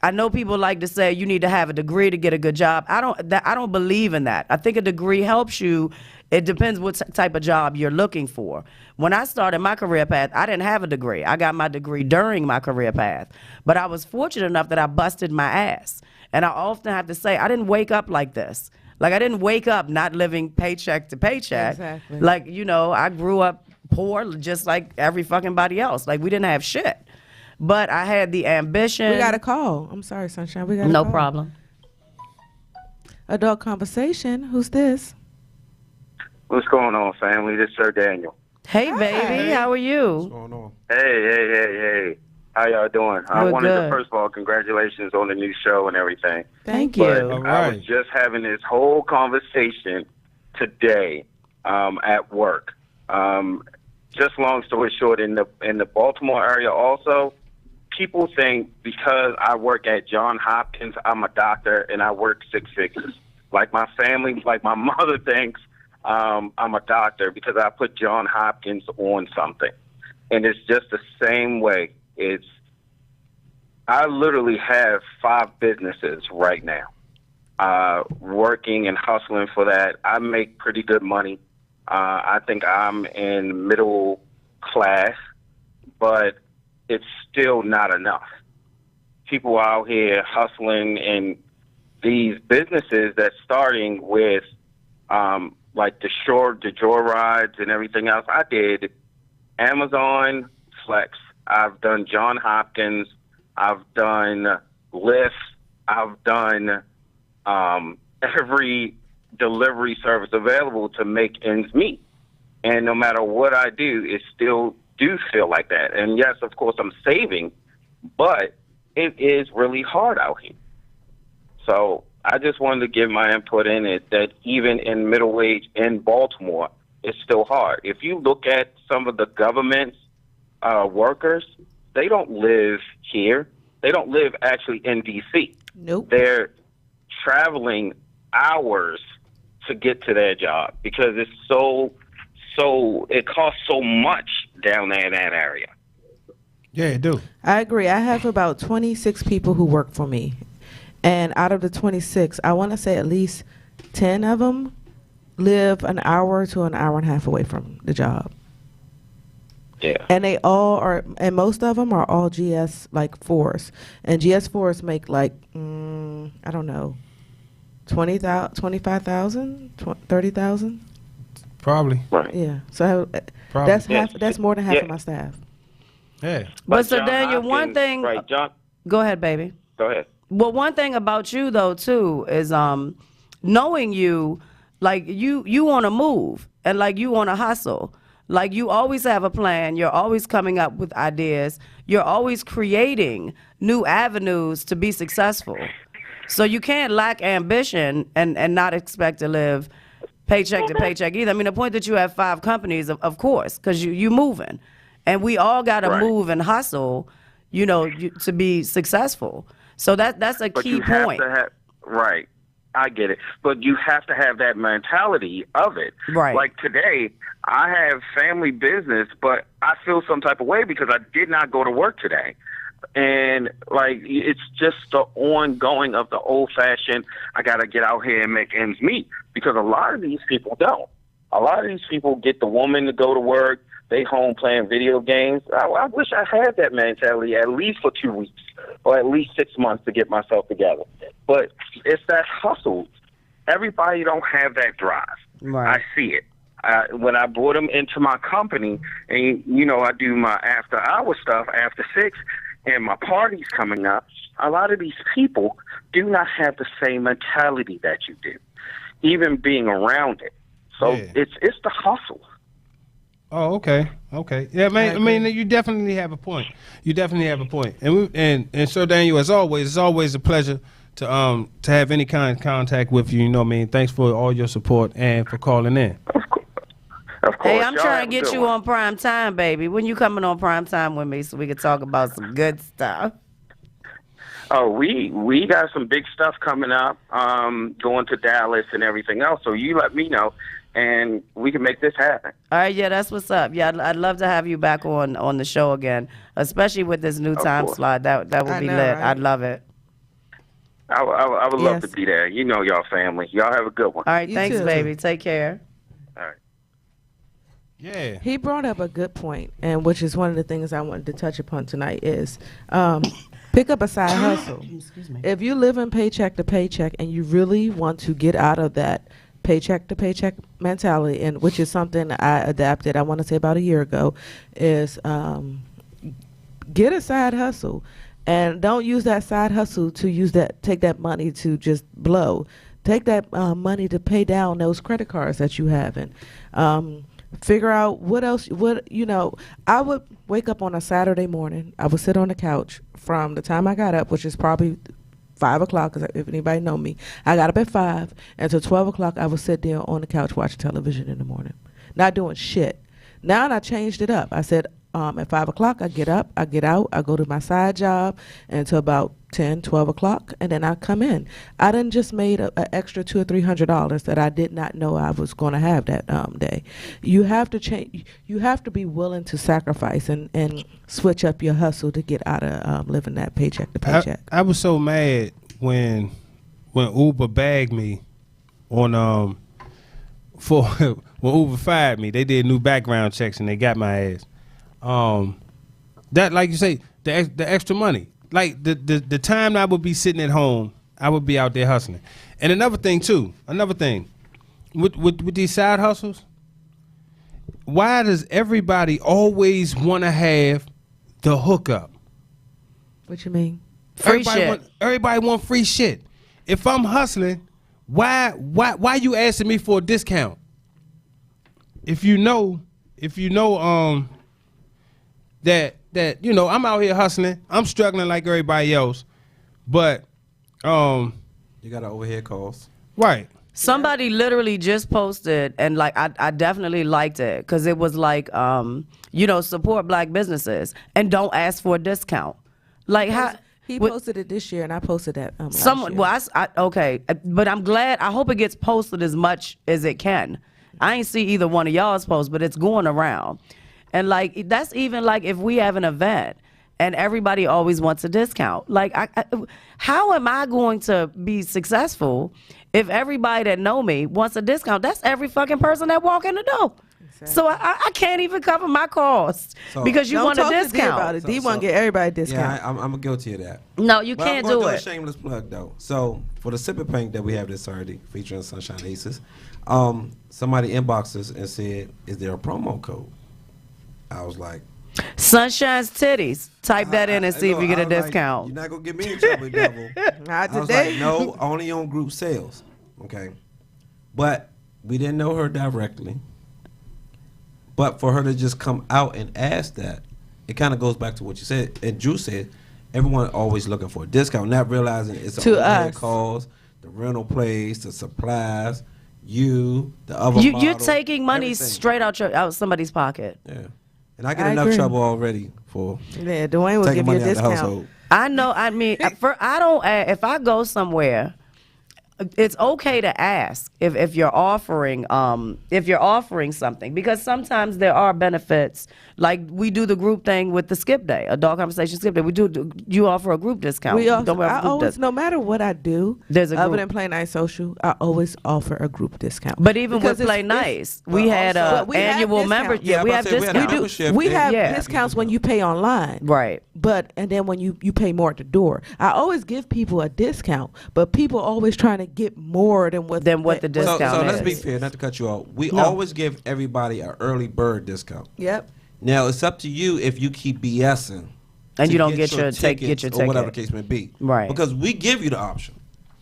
I know people like to say you need to have a degree to get a good job. I don't believe in that. I think a degree helps you. It depends what type of job you're looking for. When I started my career path, I didn't have a degree. I got my degree during my career path. But I was fortunate enough that I busted my ass. And I often have to say, I didn't wake up like this. Like, I didn't wake up not living paycheck to paycheck. Exactly. Like, I grew up poor just like every fucking body else. Like, we didn't have shit. But I had the ambition. We got a call. I'm sorry, Sunshine. We got a No call. problem. Adult Conversation. Who's this? What's going on, family? This is Sir Daniel. Hey, baby. How are What's you? going on? Hey. How y'all doing? I We're wanted good. to, first of all, congratulations on the new show and everything. Thank But you. All I right. was just having this whole conversation today at work. Just long story short, in the Baltimore area also, people think because I work at Johns Hopkins, I'm a doctor and I work six figures. Like my family, like my mother thinks I'm a doctor because I put Johns Hopkins on something. And it's just the same way. I literally have 5 businesses right now, working and hustling for that. I make pretty good money. I think I'm in middle class, but it's still not enough. People out here hustling in these businesses that's starting with, like the joy rides and everything else. I did Amazon Flex. I've done Johns Hopkins. I've done Lyft. I've done every delivery service available to make ends meet. And no matter what I do, it still do feel like that. And yes, of course, I'm saving, but it is really hard out here. So I just wanted to give my input in it that even in middle wage in Baltimore, it's still hard. If you look at some of the government's workers, they don't live here. They don't live actually in D.C. Nope. They're traveling hours to get to their job because it's it costs so much down there in that area. Yeah, you do. I agree. I have about 26 people who work for me. And out of the 26, I want to say at least 10 of them live an hour to an hour and a half away from the job. Yeah. And they all are, and most of them are all GS like 4s. And GS 4s make like, I don't know, 20,000, 25,000, 30,000. Probably. Right. Yeah. So Probably. that's half. Yes. That's more than half Yeah. of my staff. Yeah. But so John Daniel, one Hopkins- thing. Right, John. Go ahead, baby. Go ahead. Well, one thing about you though too is knowing you, like you want to move and like you want to hustle. Like you always have a plan. You're always coming up with ideas. You're always creating new avenues to be successful. So you can't lack ambition and not expect to live paycheck to paycheck either. I mean, the point that you have 5 companies, of course, because you moving. And we all got to Right. move and hustle, to be successful. So that's a But key you have point. to have, right. I get it. But you have to have that mentality of it. Right. Like today, I have family business, but I feel some type of way because I did not go to work today. And like, it's just the ongoing of the old fashioned, I got to get out here and make ends meet, because a lot of these people don't. A lot of these people get the woman to go to work. They home playing video games. I wish I had that mentality at least for 2 weeks or at least 6 months to get myself together. But it's that hustle. Everybody don't have that drive. Right. I see it. When I brought them into my company, and I do my after-hour stuff after 6, and my party's coming up, a lot of these people do not have the same mentality that you do, even being around it. So Yeah. it's the hustle. Oh, okay. Yeah, man. I mean, you definitely have a point. And Sir Daniel, as always, it's always a pleasure to have any kind of contact with you. You know what I mean? Thanks for all your support and for calling in. Of course. Hey, I'm Y'all trying have to a get good you one. on prime time, baby. When you coming on prime time with me so we can talk about some good stuff? Oh, we got some big stuff coming up, going to Dallas and everything else. So you let me know, and we can make this happen. All right, yeah, that's what's up. Yeah, I'd love to have you back on the show again, especially with this new time course. slot. That would I be know, lit. right? I'd love it. I would love Yes. to be there. You know y'all family. Y'all have a good one. All right, You thanks, too. baby. Take care. All right. Yeah. He brought up a good point, and which is one of the things I wanted to touch upon tonight is pick up a side hustle. Excuse me. If you live in paycheck to paycheck and you really want to get out of that paycheck to paycheck mentality, and which is something I adapted, I want to say about a year ago, is get a side hustle. And don't use that side hustle to take that money to just blow. Take that money to pay down those credit cards that you have, and figure out what else. I would wake up on a Saturday morning. I would sit on the couch from the time I got up, which is probably 5 o'clock. Because if anybody know me, I got up at 5 until 12 o'clock. I would sit there on the couch watching television in the morning, not doing shit. Now I changed it up. I said, at 5 o'clock, I get up, I get out, I go to my side job until about 10, 12 o'clock, and then I come in. I done just made an extra $200 or $300 that I did not know I was going to have that day. You have to change. You have to be willing to sacrifice and switch up your hustle to get out of living that paycheck to paycheck. I was so mad when Uber bagged me on for when Uber fired me. They did new background checks and they got my ass. That, like you say, the extra money, like the time I would be sitting at home, I would be out there hustling. And another thing with these side hustles, why does everybody always want to have the hookup? What you mean? Free shit. Everybody want free shit. If I'm hustling, why you asking me for a discount? If you know that I'm out here hustling, I'm struggling like everybody else, but You got an overhead cost. right. Somebody literally just posted, and like I definitely liked it because it was like, support black businesses and don't ask for a discount. Like how He what- posted it this year, and I posted that. Last someone. year. Well, okay, but I'm glad. I hope it gets posted as much as it can. I ain't see either one of y'all's posts, but it's going around, and like that's even like if we have an event. And everybody always wants a discount. Like, how am I going to be successful if everybody that know me wants a discount? That's every fucking person that walk in the door. Exactly. So I can't even cover my costs because you Don't want a talk to D discount. about it. D want to get everybody a discount. Yeah, I'm guilty of that. No, you But can't I'm do gonna it. a shameless plug though. So for the Sip and Paint that we have this Saturday, featuring Sunshine Aces, somebody inboxed us and said, "Is there a promo code?" I was like, Sunshine's titties. Type that in and see if you get a I was like, discount. You're not gonna get me in trouble, devil. Not I was today. like, no, only on group sales. Okay. But we didn't know her directly. But for her to just come out and ask that, it kind of goes back to what you said. And Drew said, everyone always looking for a discount, not realizing it's To a overhead us. cost, the rental place, the supplies, the other You're model, taking money everything. straight out somebody's pocket. Yeah. And I get I enough agree. trouble already for Yeah, Dwayne will taking give you a money out of the discount. household. I know. I mean, I don't. If I go somewhere, it's okay to ask if you're offering something, because sometimes there are benefits. Like we do the group thing with the skip day, Adult Konversation skip day. You offer a group discount. We also, Don't we offer I a group always, discount? no matter what I do, There's a other group. than Play Nice Social, I always offer a group discount. But even Because with Play it's- Nice, we had also- a we have annual discounts. member. Yeah, Yeah, we but I have said we had a discounts. membership. We have Yeah. discounts when you pay online. Right. And then when you pay more at the door. I always give people a discount, but people always trying to get more than what The So discount let's is. be fair, not to cut you off. We No. always give everybody an early bird discount. Yep. Now it's up to you if you keep BSing And to you don't get your tickets your or whatever the ticket. case may be. Right. Because we give you the option.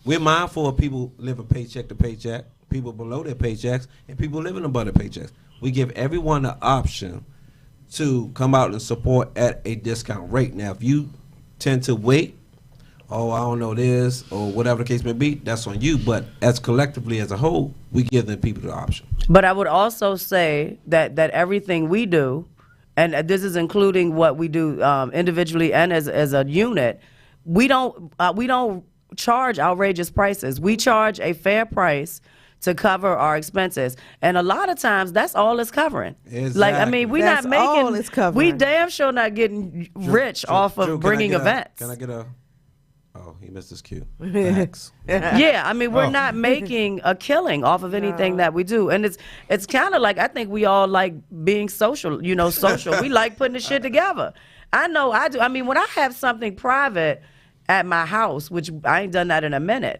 We're mindful of people living paycheck to paycheck, people below their paychecks, and people living above their paychecks. We give everyone the option to come out and support at a discount rate. Now, if you tend to wait, oh, I don't know this, or whatever the case may be, that's on you. But as collectively as a whole, we give the people the option. But I would also say that everything we do, and this is including what we do individually and as a unit, we don't charge outrageous prices. We charge a fair price to cover our expenses, and a lot of times that's all it's covering. Exactly. Like, I mean, we're That's not making. all it's covering. We damn sure not getting rich off of Drew, bringing can I get events. Can I get a? Oh, he missed his cue. Yeah. Thanks. Yeah, I mean, we're Oh. not making a killing off of anything that we do, and it's kind of like, I think we all like being social. Social. We like putting the shit together. I know I do. I mean, when I have something private at my house, which I ain't done that in a minute,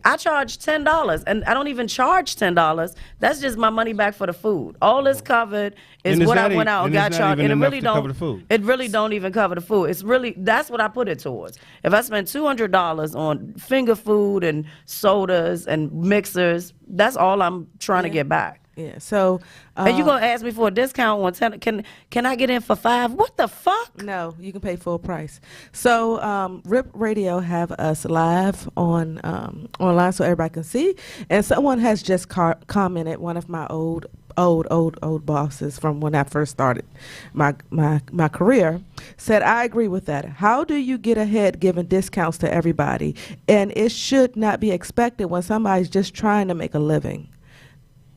I charge $10, and I don't even charge $10. That's just my money back for the food. All is covered is And it's what I not went e- out and and got it's not charged, even and it enough really to don't cover the food. It really don't even cover the food. It's really, that's what I put it towards. If I spend $200 on finger food and sodas and mixers, that's all I'm trying to get back. Yeah. So. And you gonna ask me for a discount on 10? Can I get in for 5? What the fuck? No, you can pay full price. So Rip Radio have us live on online so everybody can see. And someone has just commented, one of my old bosses from when I first started my career, said, I agree with that. How do you get ahead giving discounts to everybody? And it should not be expected when somebody's just trying to make a living.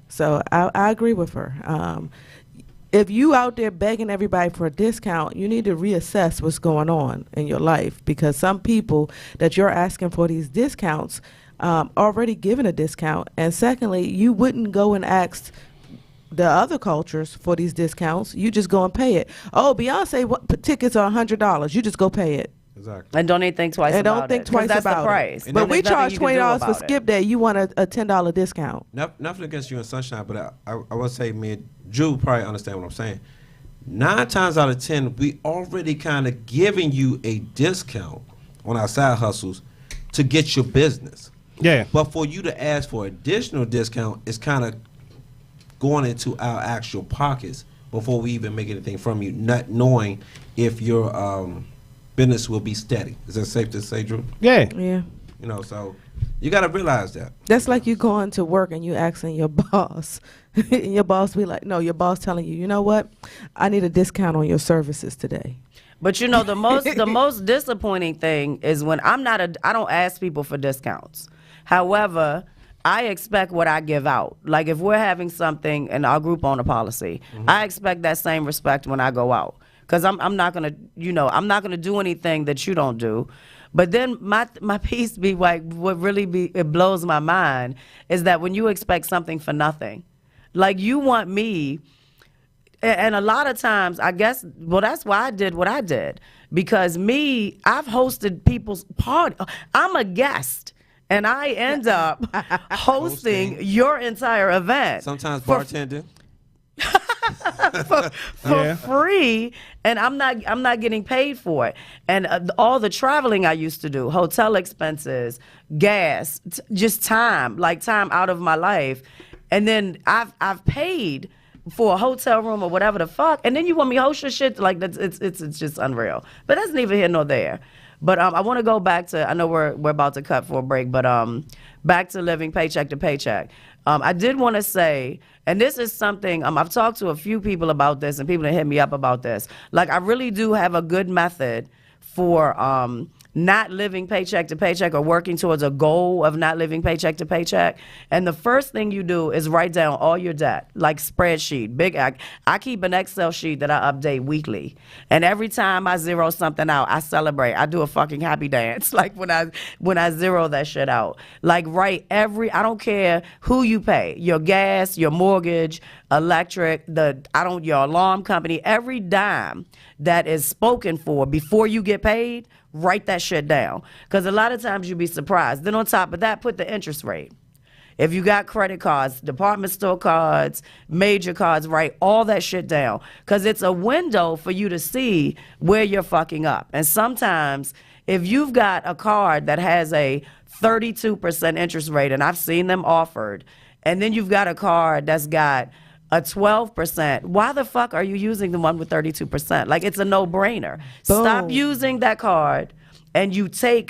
So I agree with her. If you out there begging everybody for a discount, you need to reassess what's going on in your life, because some people that you're asking for these discounts already given a discount. And secondly, you wouldn't go and ask the other cultures for these discounts. You just go and pay it. Oh, Beyonce tickets are $100. You just go pay it. Exactly. And don't even think twice And about don't think it, 'cause twice that's about the price. it. But we There's nothing charge you can do $20 for about it. skip day. You want a $10 discount. Nothing against you and Sunshine, but I would say me and Drew probably understand what I'm saying. 9 times out of 10, we already kind of giving you a discount on our side hustles to get your business. Yeah. But for you to ask for additional discount, it's kind of going into our actual pockets before we even make anything from you, not knowing if your business will be steady. Is that safe to say, Drew? Yeah. Yeah. So you got to realize that. That's like you going to work and you asking your boss. And your boss be like, no, your boss telling you, you know what? I need a discount on your services today. But the most disappointing thing is when I don't ask people for discounts. However, I expect what I give out. Like if we're having something in our group owner policy, I expect that same respect when I go out. Because I'm not gonna, I'm not gonna do anything that you don't do. But then my piece be like, it blows my mind is that when you expect something for nothing, like you want me, and a lot of times I guess, well, that's why I did what I did, because I've hosted people's party. I'm a guest. And I end up hosting your entire event. Sometimes bartending. For free, and I'm not getting paid for it. And all the traveling I used to do, hotel expenses, gas, just time out of my life, and then I've paid for a hotel room or whatever the fuck, and then you want me to host your shit like that's it's just unreal. But that's neither here nor there. But I want to go back to, I know we're about to cut for a break, but back to living paycheck to paycheck. I did want to say, and this is something, I've talked to a few people about this, and people that hit me up about this. Like, I really do have a good method for not living paycheck to paycheck or working towards a goal of not living paycheck to paycheck. And the first thing you do is write down all your debt, like spreadsheet. I keep an Excel sheet that I update weekly. And every time I zero something out, I celebrate. I do a fucking happy dance, like when I zero that shit out. Like write I don't care who you pay, your gas, your mortgage, electric, your alarm company, every dime that is spoken for before you get paid, write that shit down. Because a lot of times you'd be surprised. Then on top of that, put the interest rate. If you got credit cards, department store cards, major cards, write all that shit down. Because it's a window for you to see where you're fucking up. And sometimes if you've got a card that has a 32% interest rate, and I've seen them offered, and then you've got a card that's got a 12%, why the fuck are you using the one with 32%? Like, it's a no-brainer. Stop using that card and you pay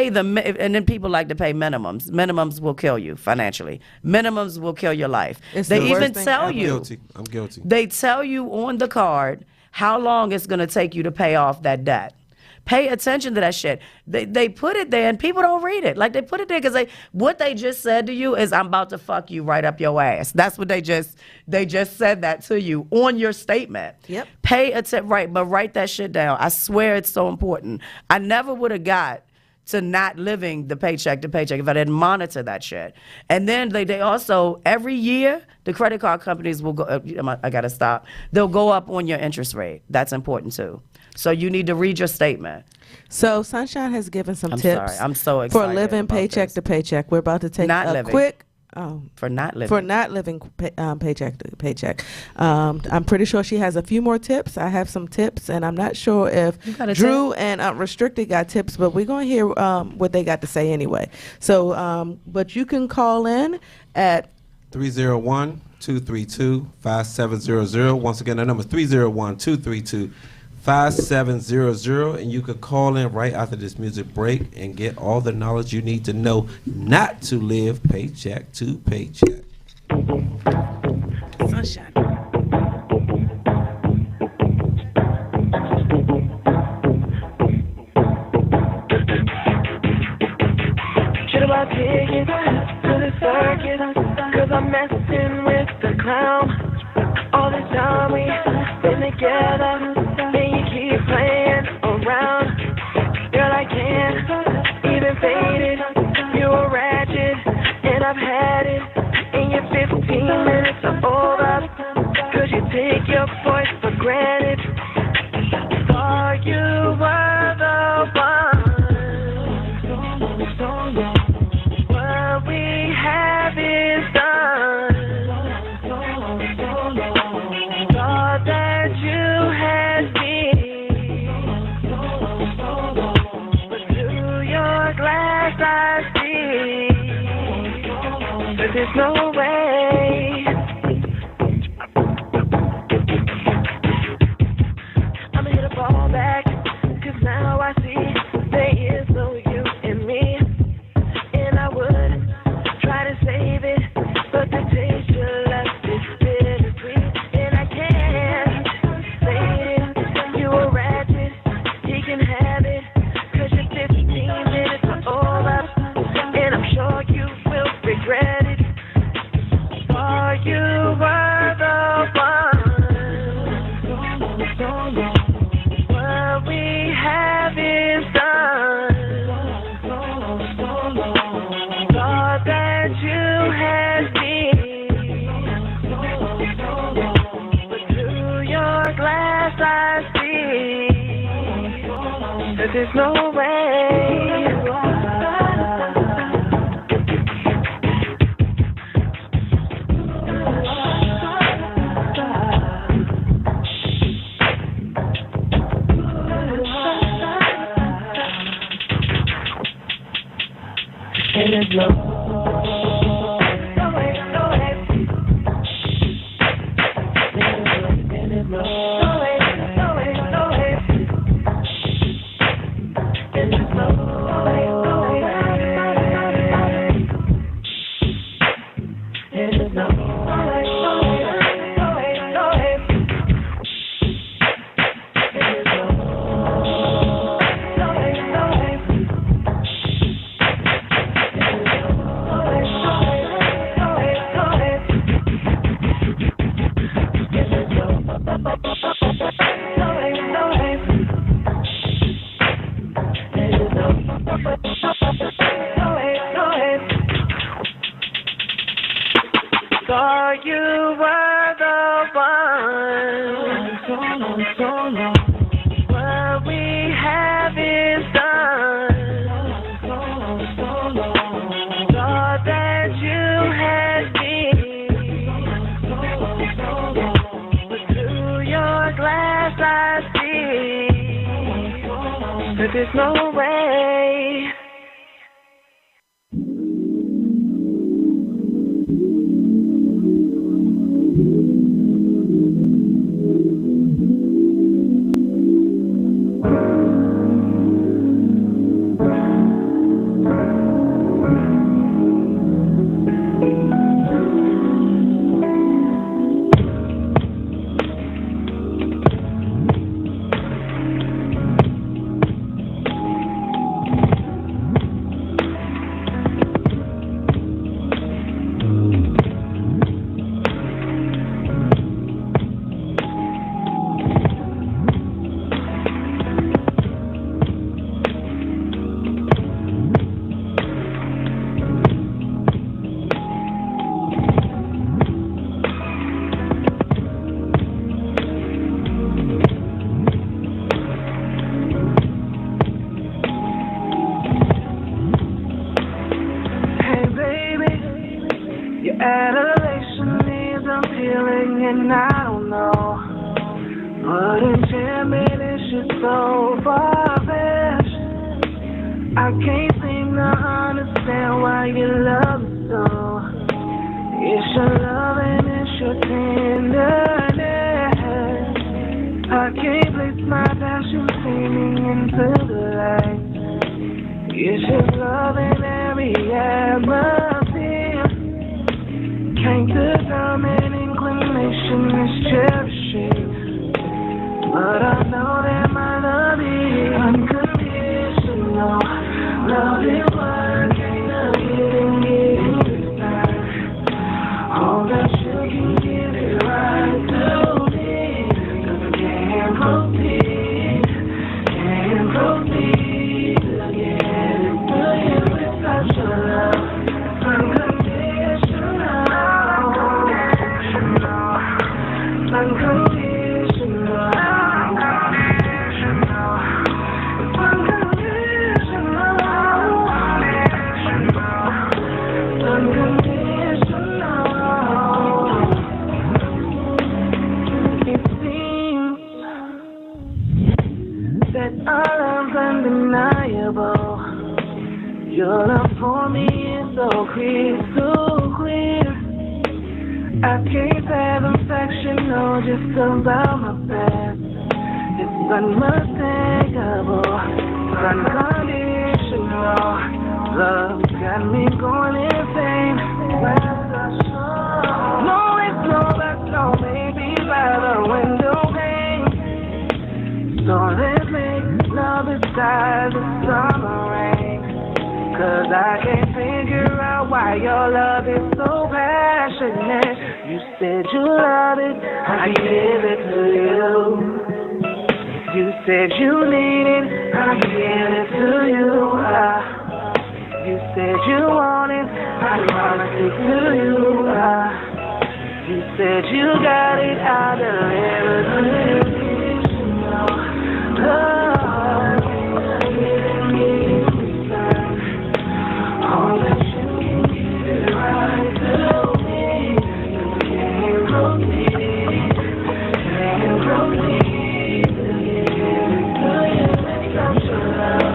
and then people like to pay minimums. Minimums will kill you financially. Minimums will kill your life. They the even worst thing tell ever. you. I'm guilty. They tell you on the card how long it's going to take you to pay off that debt. Pay attention to that shit. They put it there and people don't read it. Like, they put it there because what they just said to you is, I'm about to fuck you right up your ass. That's what they just said that to you on your statement. Yep. Pay attention, right? But write that shit down. I swear it's so important. I never would have got to not living the paycheck to paycheck if I didn't monitor that shit. And then they also, every year, the credit card companies will go, I gotta stop. They'll go up on your interest rate. That's important too. So you need to read your statement. So Sunshine has given some I'm tips. sorry. I'm so excited for living about paycheck this. to paycheck. We're about to take Not a living. quick. For not living. For not living paycheck to paycheck. I'm pretty sure she has a few more tips. I have some tips, and I'm not sure if got a Drew and Restricted got tips, but we're going to hear what they got to say anyway. So, but you can call in at 301-232-5700. Once again, the number is 301-232-5700, and you could call in right after this music break and get all the knowledge you need to know not to live paycheck to paycheck. Sunshine. Should I take it to the circus? Cause I'm messing with the clown. All this time we been together, and you keep playing around. Girl, I can't even fade it. You a ratchet, and I've had it. And your 15 minutes are over. Cause you take your voice for granted. Thought you were the one. What we have is done. Thought that you had me, but through your glass I see that there's no way. I'ma get a ball back, cause now I see there is no you in me. And I would try to save it, but the taste you left is bittersweet. And I can't fade it. You a ratchet, he can have it. Cause your 15 minutes are all up, and I'm sure you will regret it. For you were the one. What we have is done. Thought that you had me, but through your glass I see that there's no way. And there's no way, no way. And there's no way, no way, no way. And there's no way, no way. And there's no way, no way, no way, no way. And there's no way, no way. Thought you were the one. What we have is done. Thought that you had me, but through your glass I see that there's no way. feeling and I don't know. But in 10 minutes you're so far-fetched. I can't seem to understand why you love me so. It's your love and it's your tenderness. I can't place my passion seeming into the light. It's your love in every atmosphere. Can't determine inclination is cherishing. But I know that my love is unconditional. Love is what can't love it and get in return. All that you can give it right to me. 'Cause I can't proceed again to you without your love. Undeniable. Your love for me is so crystal clear. I can't fathom fictional just about my past. It's unmistakable, unconditional. Love got me going insane. No, it's no, that's no, maybe by the window pane. So let's make love beside the summer rain. 'Cause I can't figure out why your love is so passionate. You said you love it, I give it to you. You said you need it, I give it to you. You said you want it, I promise it to you. You said you got it, I deliver to you. All that you can give it right to me. Can't proceed to you without your love.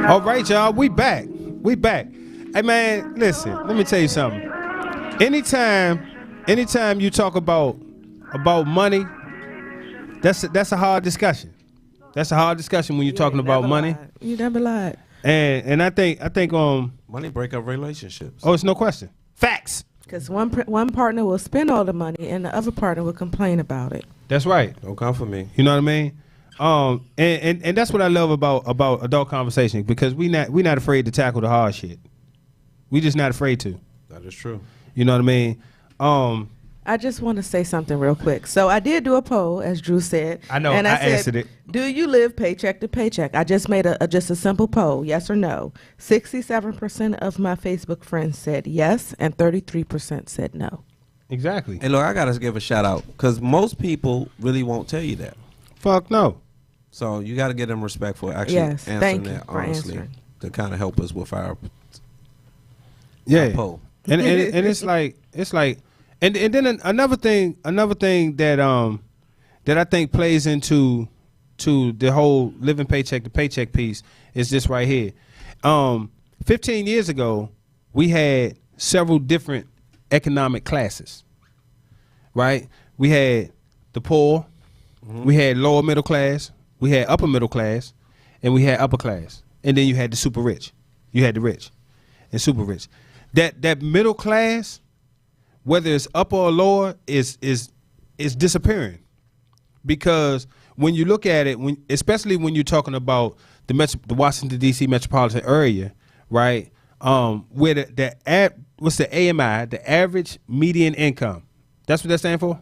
All right, y'all, we back. We back. Hey, man, listen, let me tell you something. Anytime you talk about money, that's a hard discussion. That's a hard discussion when you're talking about money. Lied. You never lied. And I think Money break up relationships. oh, it's no question. Facts. Because one partner will spend all the money and the other partner will complain about it. That's right. Don't come for me. You know what I mean? And that's what I love about adult conversation, because we not afraid to tackle the hard shit. We just not afraid to. That is true. You know what I mean? I just want to say something real quick. So I did do a poll, as Drew said. I know, and I said, answered it. Do you live paycheck to paycheck? I just made just a simple poll, yes or no. 67% of my Facebook friends said yes, and 33% said no. Exactly. And look, I gotta give a shout out because most people really won't tell you that. Fuck no. So you got to give them respect for actually Yes, answering thank you that for honestly answering. to kind of help us with our poll. And it's like and then another thing that I think plays into the whole living paycheck to paycheck piece is this right here. 15 years ago, we had several different economic classes, right? We had the poor, we had lower middle class, we had upper middle class, and we had upper class. And then you had the super rich. You had the rich and super rich. That middle class, whether it's upper or lower, is disappearing. Because when you look at it, especially when you're talking about the Washington D.C. metropolitan area, right? Where what's the AMI, the average median income? That's what that stands for.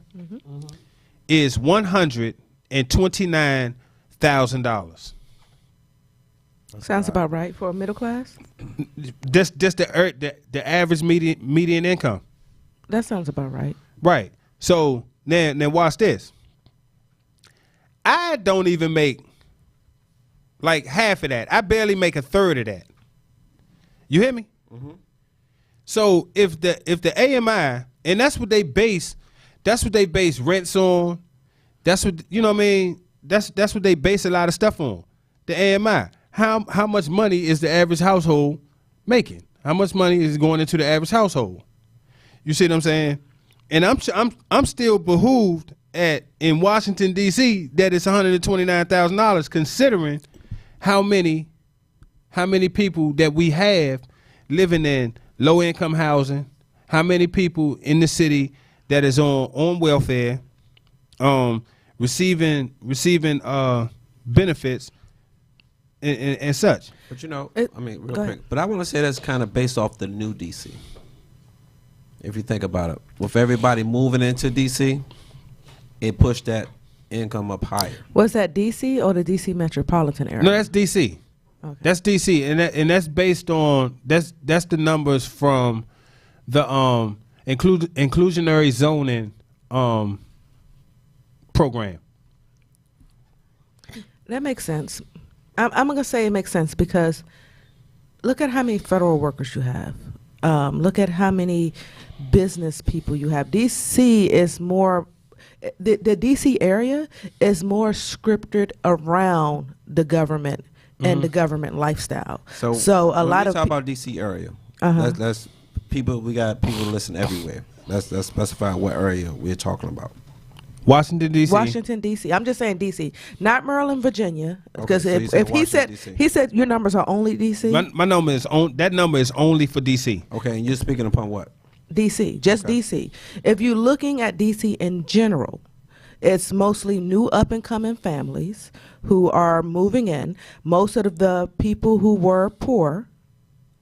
Is $185,000. $129,000. Sounds about right for a middle class. Just the average median income. That sounds about right. Right. So now watch this. I don't even make like half of that. I barely make a third of that. You hear me? Mm-hmm. So if the AMI, and that's what they base rents on. That's what, you know what I mean? That's what they base a lot of stuff on. The AMI. How much money is the average household making? How much money is going into the average household? You see what I'm saying? And I'm still behooved in Washington D.C. that it's $129,000, considering how many people that we have living in low income housing, how many people in the city that is on welfare, receiving benefits and such. But real quick. But I want to say that's kind of based off the new DC. If you think about it, with everybody moving into DC, it pushed that income up higher. Was that DC or the DC metropolitan area? No, that's DC. Okay. That's DC, and that's based on that's the numbers from the inclusionary zoning program. That makes sense. I'm gonna say it makes sense because look at how many federal workers you have. Look at how many business people you have. DC is more. The DC area is more scripted around the government and the government lifestyle. So a lot of talk about DC area. That's people. We got people listen everywhere. Let's specify what area we're talking about. Washington D.C. Washington D.C. I'm just saying D.C., not Maryland, Virginia. Because Okay, so if he said DC. he said your numbers are only D.C. My number is that number is only for D.C. Okay, and you're speaking upon what? D.C. Just Okay. D.C. If you're looking at D.C. in general, it's mostly new up and coming families who are moving in. Most of the people who were poor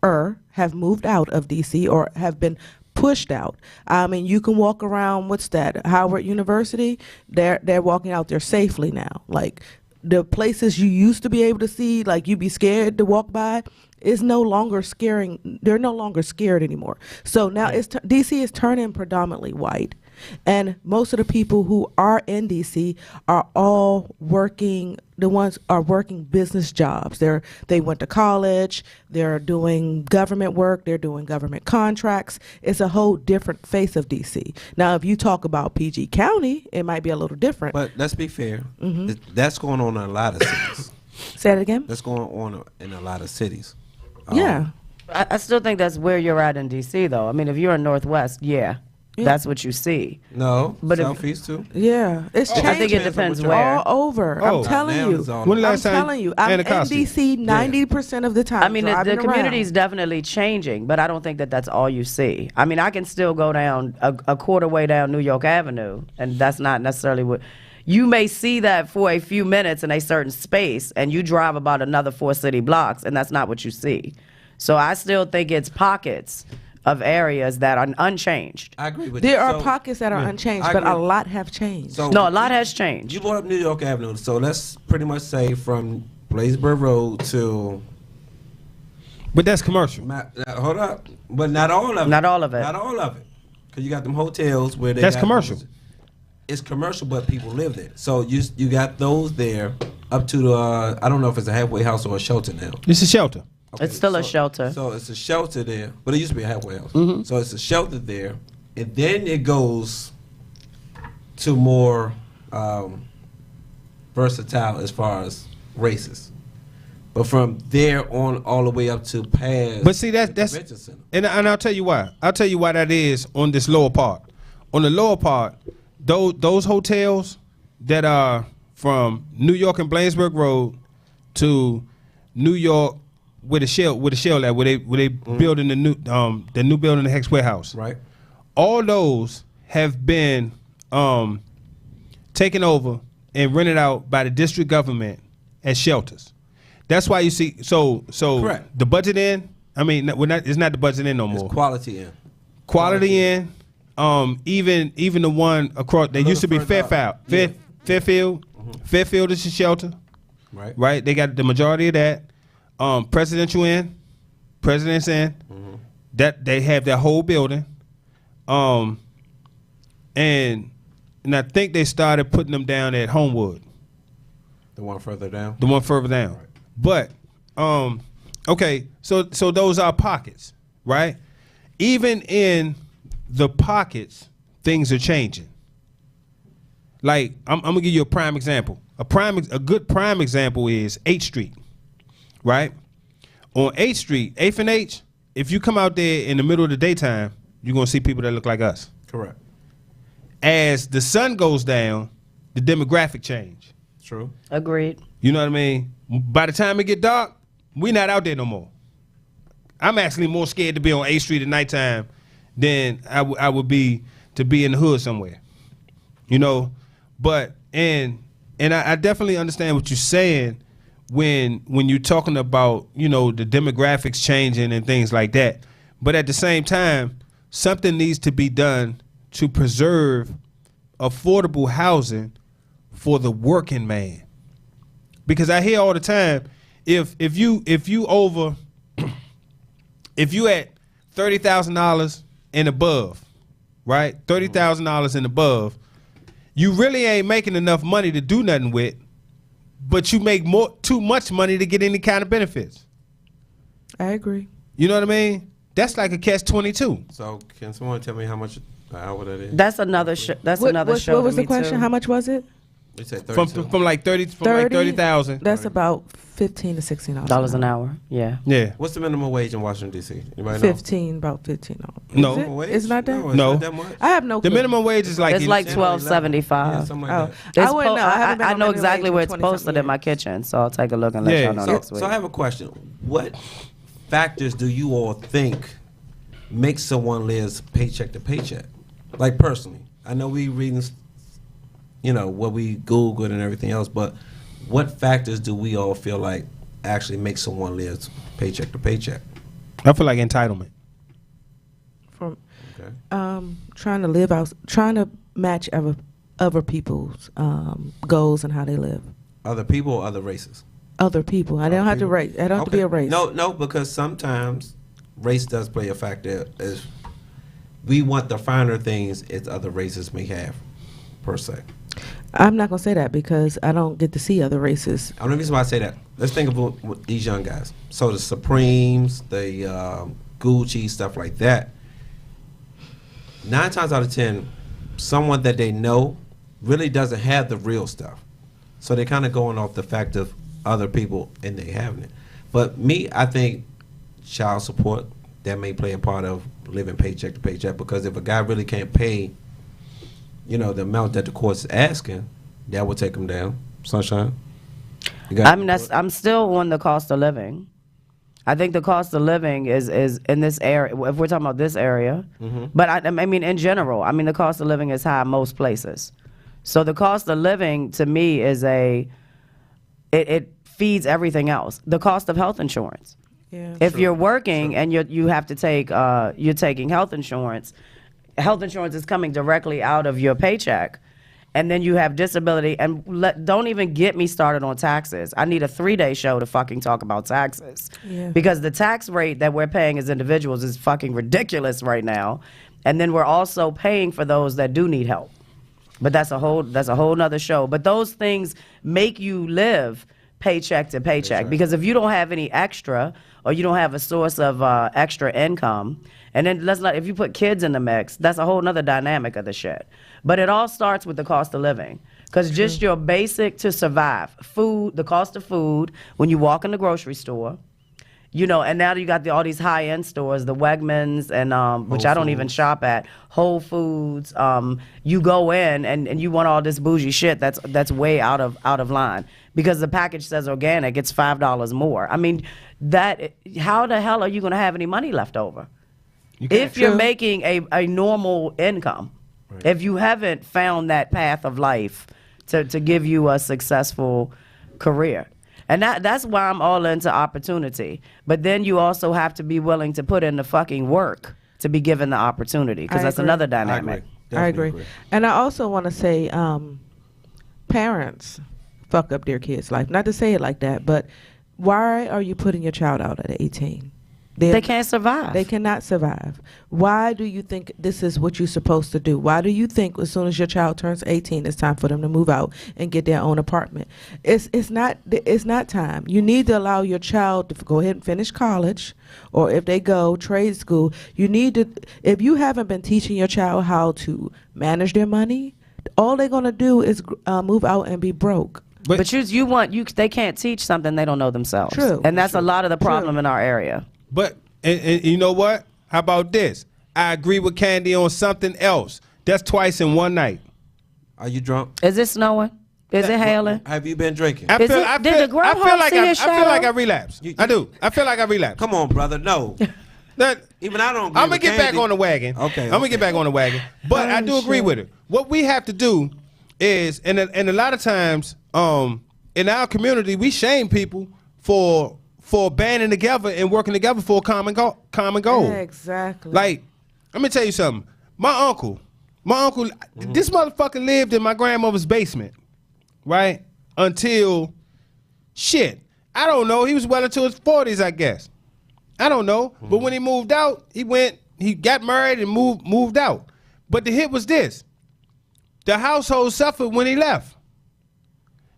have moved out of D.C. or have been pushed out. I mean, you can walk around, what's that, Howard University? They're walking out there safely now. Like the places you used to be able to see, like you'd be scared to walk by, is no longer scaring. They're no longer scared anymore. So now DC is turning predominantly white. And most of the people who are in DC are all working. The ones are working business jobs. They went to college. They're doing government work. They're doing government contracts. It's a whole different face of DC. Now, if you talk about PG County, it might be a little different. But let's be fair. That's going on in a lot of cities. Say it again. That's going on in a lot of cities. Yeah. I still think that's where you're at in D.C., though. I mean, if you're in Northwest, that's what you see. No, But if- Southeast too. Yeah, it's changing. I think it depends where. all over. Oh. I'm telling Now you. it's all When the I'm last time telling you. I'm in Anacostia? DC 90% of the time. I mean, the driving community is around. definitely changing, but I don't think that that's all you see. I mean, I can still go down a quarter way down New York Avenue, and that's not necessarily what... You may see that for a few minutes in a certain space, and you drive about another 4 city blocks, and that's not what you see. So I still think it's pockets of areas that are unchanged. I agree with you. There are So, pockets that are unchanged, I but a agree. lot have changed. So No, a lot has changed. You brought up New York Avenue, so let's pretty much say from Blaisdell Road to. But that's commercial. Hold up, but not all of it. Not all of it. Not all of it, because you got them hotels where they. That's got commercial. It's commercial, but people live there. So you got those there up to the. I don't know if it's a halfway house or a shelter now. It's a shelter. Okay, It's still a shelter. So it's a shelter there, but it used to be a halfway house. Mm-hmm. So it's a shelter there, and then it goes to more versatile as far as races. But from there on, all the way up to past. But see, that's convention center. and I'll tell you why. I'll tell you why that is on this lower part. On the lower part, those hotels that are from New York and Blansburg Road to New York with a shell at where they building the new building, the Hex Warehouse. Right. All those have been taken over and rented out by the district government as shelters. That's why you see so Correct. the Budget Inn. I mean, it's not the Budget Inn no more. It's Quality Inn. Quality Inn. Even the one across. They little used to be further up. Fairfield. Yeah. Fairfield. Fairfield is a shelter. Right. Right. They got the majority of that. Presidential Inn, President's Inn. That they have that whole building. And I think they started putting them down at Homewood. The one further down. The one further down. Right. But okay, so those are pockets, right? Even in the pockets, things are changing. Like I'm gonna give you a prime example. A good prime example is 8th Street, right? On 8th Street, 8th and H, if you come out there in the middle of the daytime, you're gonna see people that look like us. Correct. As the sun goes down, the demographic change. True. Agreed. You know what I mean? By the time it get dark, we not out there no more. I'm actually more scared to be on 8th Street at nighttime than I would be to be in the hood somewhere. You know, but and I definitely understand what you're saying when you're talking about, you know, the demographics changing and things like that. But at the same time, something needs to be done to preserve affordable housing for the working man. Because I hear all the time, if you over if you at $30,000 and above, right? $30,000 and above, you really ain't making enough money to do nothing with, but you make too much money to get any kind of benefits. I agree. You know what I mean? That's like a catch-22. So can someone tell me how much an hour that is? That's another show. That's another show. What was to the me, question? too. How much was it? They said From 32. like 30,000. That's about $15 to $16 dollars an hour. Yeah. Yeah. What's the minimum wage in Washington D.C.? Anybody know? 15, about $15. No. Is it? Minimum wage? It's not that. No, it's No. not that much. I have no. The clue. minimum wage is like It's like Yeah, $12.75. something like Oh, that. I wouldn't know. I haven't been I on know minimum exactly wage where in it's 20-something posted in my years. kitchen, so I'll take a look and let Yeah. y'all know next week. So I have a question. What factors do you all think make someone live paycheck to paycheck? Like personally, I know we reading, you know, what we Googled and everything else, but what factors do we all feel like actually make someone live paycheck to paycheck? I feel like entitlement. From Okay. trying to live out, trying to match other people's goals and how they live. Other people or other races? Other people. I don't have to people. race. I don't have to be a race. No, because sometimes race does play a factor. As we want the finer things as other races may have, per se. I'm not gonna say that because I don't get to see other races. I'm the reason why I say that. Let's think about what these young guys. So the Supremes, the Gucci, stuff like that. 9 times out of 10, someone that they know really doesn't have the real stuff. So they're kind of going off the fact of other people and they having it. But me, I think child support, that may play a part of living paycheck to paycheck, because if a guy really can't pay, you know, the amount that the court's asking, that will take him down. Sunshine? You got I mean, I'm still on the cost of living. I think the cost of living is in this area, if we're talking about this area, but I mean, in general, I mean, the cost of living is high in most places. So the cost of living, to me, is it feeds everything else. The cost of health insurance. Yeah. If you're working and you have to take, you're taking health insurance is coming directly out of your paycheck. And then you have disability, and don't even get me started on taxes. I need a 3-day show to fucking talk about taxes. Yeah. Because the tax rate that we're paying as individuals is fucking ridiculous right now. And then we're also paying for those that do need help. But that's a whole nother show. But those things make you live paycheck to paycheck. Because if you don't have any extra, or you don't have a source of extra income, and then if you put kids in the mix, that's a whole nother dynamic of the shit. But it all starts with the cost of living. Because just your basic to survive, food, the cost of food, when you walk in the grocery store, you know, and now you got all these high-end stores, the Wegmans, and which I don't even shop at, Whole Foods. You go in and you want all this bougie shit that's way out of line. Because the package says organic, it's $5 more. I mean, how the hell are you going to have any money left over? If you're making a normal income, right. If you haven't found that path of life to give you a successful career. And that's why I'm all into opportunity. But then you also have to be willing to put in the fucking work to be given the opportunity, because that's another dynamic. I agree. And I also want to say, parents, fuck up their kids' life. Not to say it like that, but why are you putting your child out at 18? They can't survive. They cannot survive. Why do you think this is what you're supposed to do? Why do you think as soon as your child turns 18, it's time for them to move out and get their own apartment? It's not time. You need to allow your child to go ahead and finish college, or if they go trade school, you need to. If you haven't been teaching your child how to manage their money, all they're gonna do is move out and be broke. But they can't teach something they don't know themselves. True. And that's a lot of the problem in our area. But and you know what? How about this? I agree with Candy on something else. That's twice in one night. Are you drunk? Is it snowing? Is it hailing? Have you been drinking? I feel like I relapsed. You- I do. I feel like I relapsed. Come on, brother. No. That, Even I don't agree I'm gonna with get back Candy. on the wagon. Okay, I'm gonna okay. get back on the wagon. But I do agree with it. What we have to do is, and a lot of times, in our community, we shame people for banding together and working together for a common goal. Exactly. Like, let me tell you something. My uncle, this motherfucker lived in my grandmother's basement, right? Until, shit, I don't know. He was well into his 40s, I guess. I don't know. But when he moved out, he got married and moved out. But the hit was this. The household suffered when he left.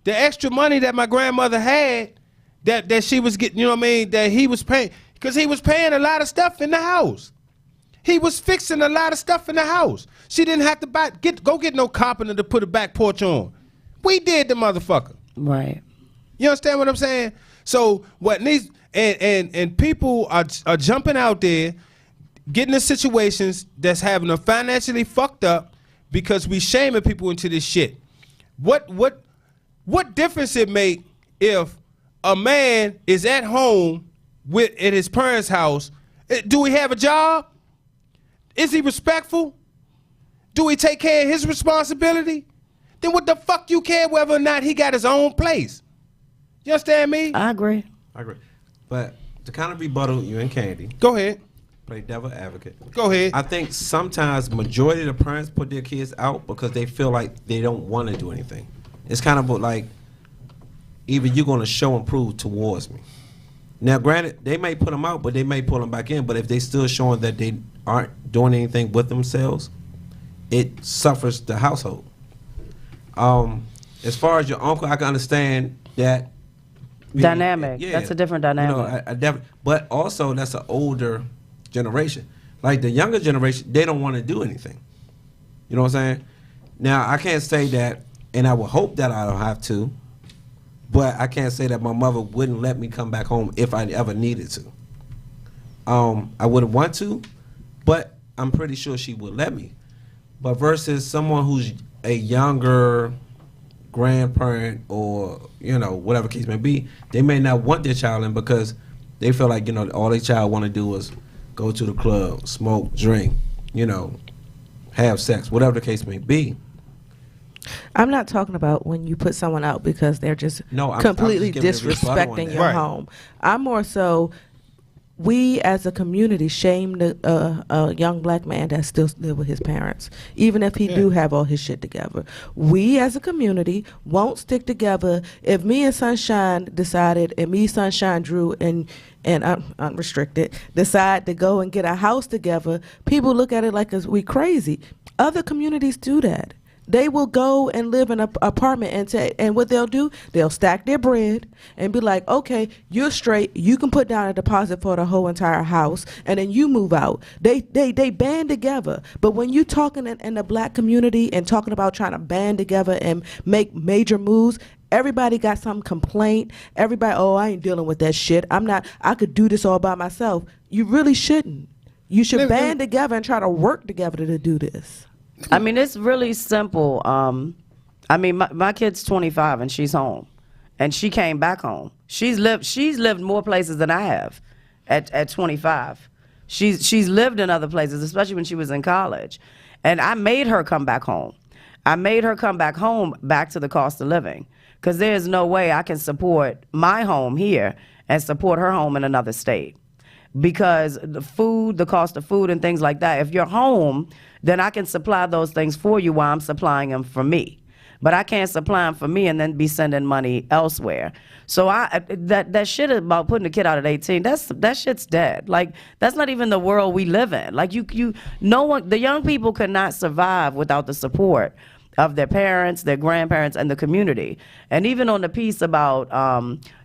The extra money that my grandmother had, that she was getting, you know what I mean, that he was paying, because he was paying a lot of stuff in the house. He was fixing a lot of stuff in the house. She didn't have to go get no carpenter to put a back porch on. We did the motherfucker. Right. You understand what I'm saying? So what needs, and people are jumping out there, getting in situations that's having them financially fucked up because we shaming people into this shit. What difference it make if a man is at home at his parents' house? Do he have a job? Is he respectful? Do he take care of his responsibility? Then what the fuck you care whether or not he got his own place? You understand me? I agree. But to kind of rebuttal you and Candy, Go ahead. play devil advocate. Go ahead. I think sometimes majority of the parents put their kids out because they feel like they don't want to do anything. It's kind of like either you're going to show and prove towards me. Now, granted, they may put them out, but they may pull them back in. But if they still showing that they aren't doing anything with themselves, it suffers the household. As far as your uncle, I can understand that Dynamic. Yeah, That's a different dynamic. You know, but also that's an older generation. Like the younger generation, they don't want to do anything. You know what I'm saying? Now, I can't say that, and I would hope that I don't have to, but I can't say that my mother wouldn't let me come back home if I ever needed to. I wouldn't want to, but I'm pretty sure she would let me. But versus someone who's a younger grandparent or, you know, whatever case may be, they may not want their child in because they feel like, you know, all their child want to do is go to the club, smoke, drink, you know, have sex, whatever the case may be. I'm not talking about when you put someone out because they're just No, completely I'm just giving a rebuttal on disrespecting that. your Right. home. I'm more so, we as a community shame a young black man that still live with his parents, even if he do have all his shit together. We as a community won't stick together. If me and Sunshine decided, and me, Sunshine, Drew, and Unrestricted decide to go and get a house together, people look at it like we crazy. Other communities do that. They will go and live in an apartment and what they'll do, they'll stack their bread and be like, okay, you're straight. You can put down a deposit for the whole entire house and then you move out. They band together. But when you talking in the black community and talking about trying to band together and make major moves, everybody got some complaint. Everybody, oh, I ain't dealing with that shit. I could do this all by myself. You really shouldn't. You should band together and try to work together to do this. I mean, it's really simple. I mean, my kid's 25 and she's home, and she came back home. She's lived more places than I have at 25. She's lived in other places, especially when she was in college, and I made her come back home. I made her come back home, back to the cost of living, because there's no way I can support my home here and support her home in another state. Because the cost of food and things like that, if you're home, then I can supply those things for you while I'm supplying them for me. but I can't supply them for me and then be sending money elsewhere. So that shit about putting a kid out at 18, that shit's dead. Like, that's not even the world we live in. Like, no one, the young people could not survive without the support of their parents, their grandparents, and the community. And even on the piece about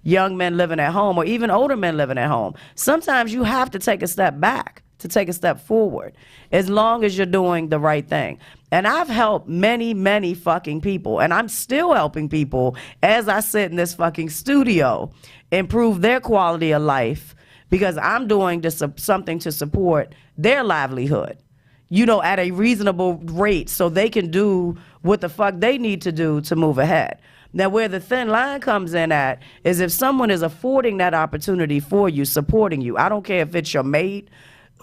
young men living at home, or even older men living at home, sometimes you have to take a step back to take a step forward, as long as you're doing the right thing. And I've helped many, many fucking people, and I'm still helping people as I sit in this fucking studio improve their quality of life, because I'm doing something to support their livelihood, at a reasonable rate, so they can do what the fuck they need to do to move ahead. Now, where the thin line comes in at is if someone is affording that opportunity for you, supporting you. I don't care if it's your mate,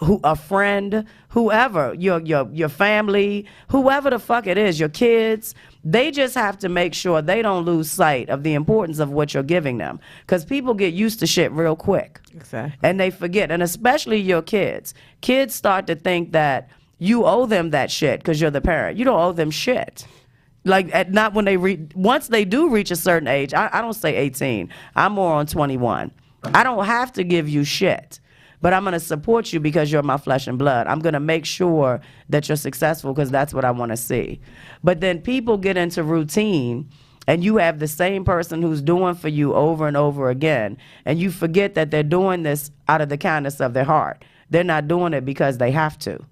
a friend, whoever, your family, whoever the fuck it is, your kids. They just have to make sure they don't lose sight of the importance of what you're giving them, because people get used to shit real quick. Exactly. And they forget, and especially your kids. Kids start to think that you owe them that shit because you're the parent. You don't owe them shit. Like, not when they once they do reach a certain age. I don't say 18. I'm more on 21. I don't have to give you shit, but I'm going to support you because you're my flesh and blood. I'm going to make sure that you're successful because that's what I want to see. But then people get into routine, and you have the same person who's doing for you over and over again, and you forget that they're doing this out of the kindness of their heart. They're not doing it because they have to.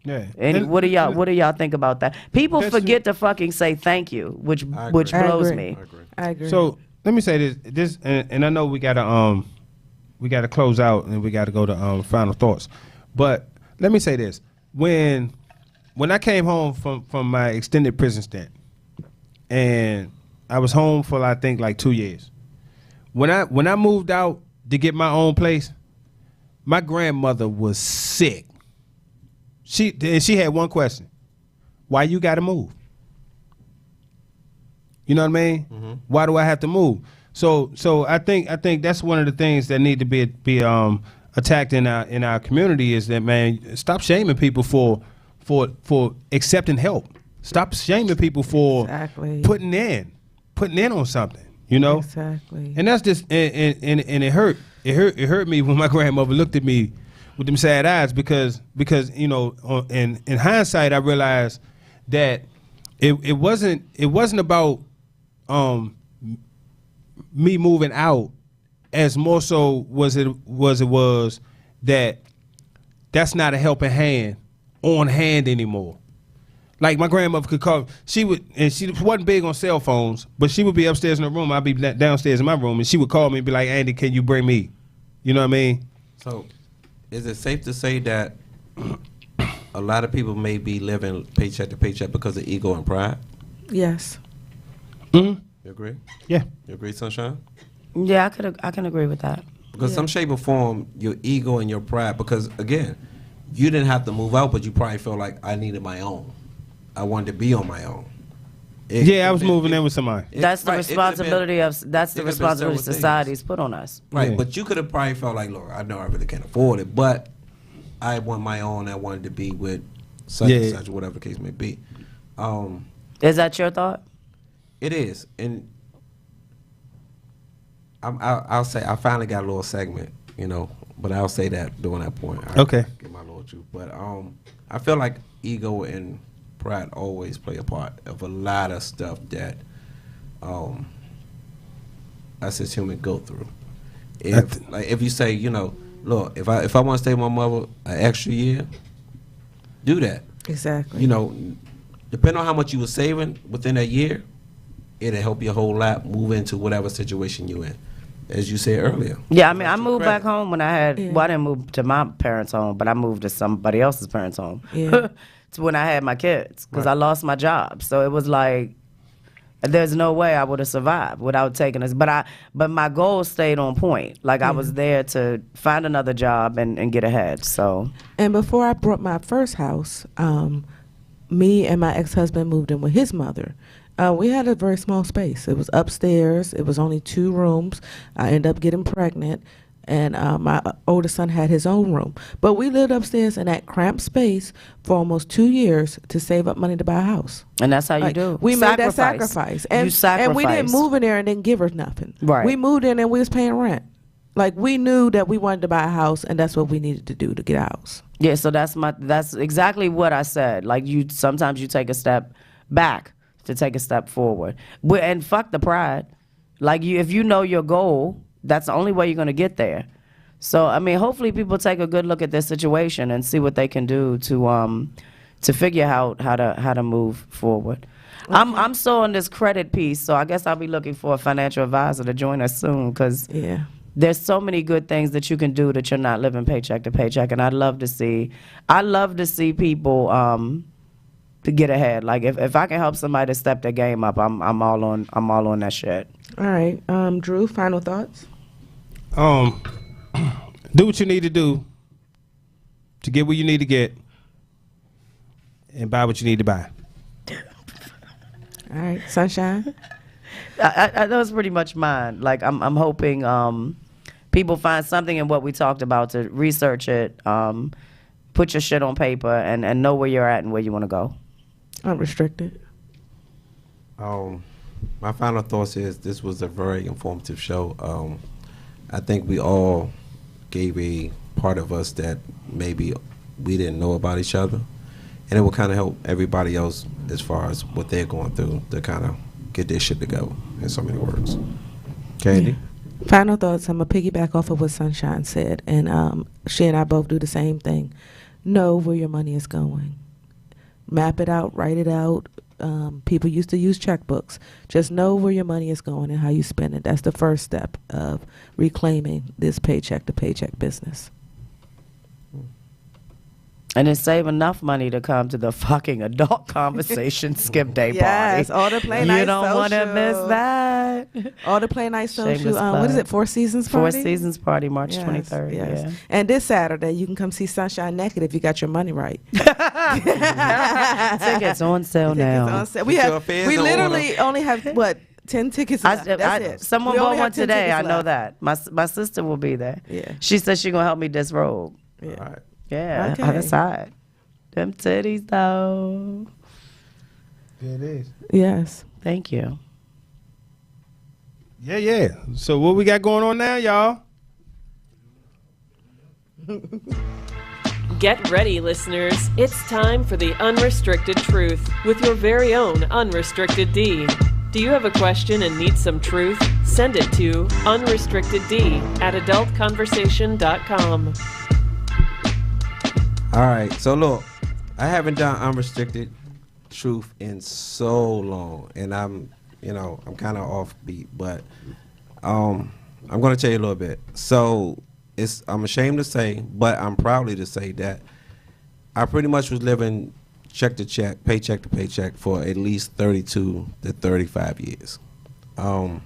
Yeah. And what do y'all think about that? People forget to fucking say thank you, which blows me. I agree. So let me say this, and I know we gotta close out and we gotta go to final thoughts, but let me say this: when I came home from my extended prison stint, and I was home for I think like 2 years. When I moved out to get my own place, my grandmother was sick. She had one question: why you got to move? You know what I mean? Mm-hmm. Why do I have to move? So I think that's one of the things that need to be attacked in our community, is that, man, stop shaming people for accepting help. Stop shaming people for putting in on something. Exactly. And that's just and it hurt me when my grandmother looked at me with them sad eyes, because in hindsight I realized that it wasn't about me moving out, as more so was that that's not a helping hand on hand anymore. Like, my grandmother could call, she wasn't big on cell phones, but she would be upstairs in her room, I'd be downstairs in my room, and she would call me and be like, Andy, can you bring me? You know what I mean? So is it safe to say that a lot of people may be living paycheck to paycheck because of ego and pride? Yes. Mm-hmm. You agree? Yeah. You agree, Sunshine? Yeah, I can agree with that. Because some shape or form, your ego and your pride, because, again, you didn't have to move out, but you probably felt like I needed my own. I wanted to be on my own. I was moving in with somebody. That's the responsibility society's put on us. Right, but you could have probably felt like, look, I know I really can't afford it, but I want my own. I wanted to be with such and such, whatever the case may be. Is that your thought? It is, and I'll say I finally got a little segment, but I'll say that during that point. I'll get my little truth, but I feel like ego and pride always play a part of a lot of stuff that us as humans go through. If you say, look, if I want to stay with my mother an extra year, do that. Exactly. Depending on how much you were saving within that year, it'll help you a whole lot move into whatever situation you're in. As you said earlier. Yeah, I mean, I moved back home when I didn't move to my parents' home, but I moved to somebody else's parents' home. Yeah. It's when I had my kids, because I lost my job. So it was like, there's no way I would have survived without taking this. But my goal stayed on point. Like, I was there to find another job and get ahead. So. And before I bought my first house, me and my ex-husband moved in with his mother. We had a very small space. It was upstairs. It was only 2 rooms. I ended up getting pregnant. and my oldest son had his own room. But we lived upstairs in that cramped space for almost 2 years to save up money to buy a house. And that's how you Like, do. We made that sacrifice. You And we didn't sacrifice. move in there and didn't give her nothing. Right. We moved in and we was paying rent. Like, we knew that we wanted to buy a house, and that's what we needed to do to get a house. Yeah, so that's exactly what I said. Like, sometimes you take a step back to take a step forward. And fuck the pride. Like, if you know your goal, that's the only way you're gonna get there. So I mean, hopefully people take a good look at this situation and see what they can do to figure out how to move forward. Okay. I'm so on this credit piece, so I guess I'll be looking for a financial advisor to join us soon, because there's so many good things that you can do that you're not living paycheck to paycheck. And I love to see people to get ahead. Like, if I can help somebody to step their game up, I'm all on that shit. All right, Drew, final thoughts. Do what you need to do to get what you need to get, and buy what you need to buy. All right, Sunshine. That was pretty much mine. Like, I'm hoping people find something in what we talked about to research it, put your shit on paper, and know where you're at and where you want to go. Unrestricted. My final thoughts is this was a very informative show. I think we all gave a part of us that maybe we didn't know about each other, and it will kind of help everybody else as far as what they're going through to kind of get their shit together, in so many words. Candy? Yeah. Final thoughts. I'm going to piggyback off of what Sunshine said, and she and I both do the same thing. Know where your money is going. Map it out, write it out. People used to use checkbooks. Just know where your money is going and how you spend it. That's the first step of reclaiming this paycheck to paycheck business. And then save enough money to come to the fucking Adult Konversation skip day party. Yes, all the play night You don't want to social. miss that. All the play night social. Shameless What is plug. it, Four Seasons party? Four Seasons party, March 23rd. Yes. Yeah. And this Saturday, you can come see Sunshine naked if you got your money right. Tickets on sale now. Tickets on sale. Put your fans We on literally only have, 10 tickets left. That's it. Someone We bought only have one 10 today. tickets I know left. that. My sister will be there. Yeah. She said she's going to help me disrobe. Yeah. All right. Yeah. Okay. Other side. Them titties, though. It is. Yes. Thank you. Yeah. So what we got going on now, y'all? Get ready, listeners. It's time for the Unrestricted Truth with your very own Unrestricted D. Do you have a question and need some truth? Send it to unrestrictedd@adultkonversation.com. All right, so look, I haven't done unrestricted truth in so long, and I'm kind of offbeat, but I'm going to tell you a little bit. So I'm ashamed to say, but I'm proudly to say that I pretty much was living check to check, paycheck to paycheck for at least 32 to 35 years. And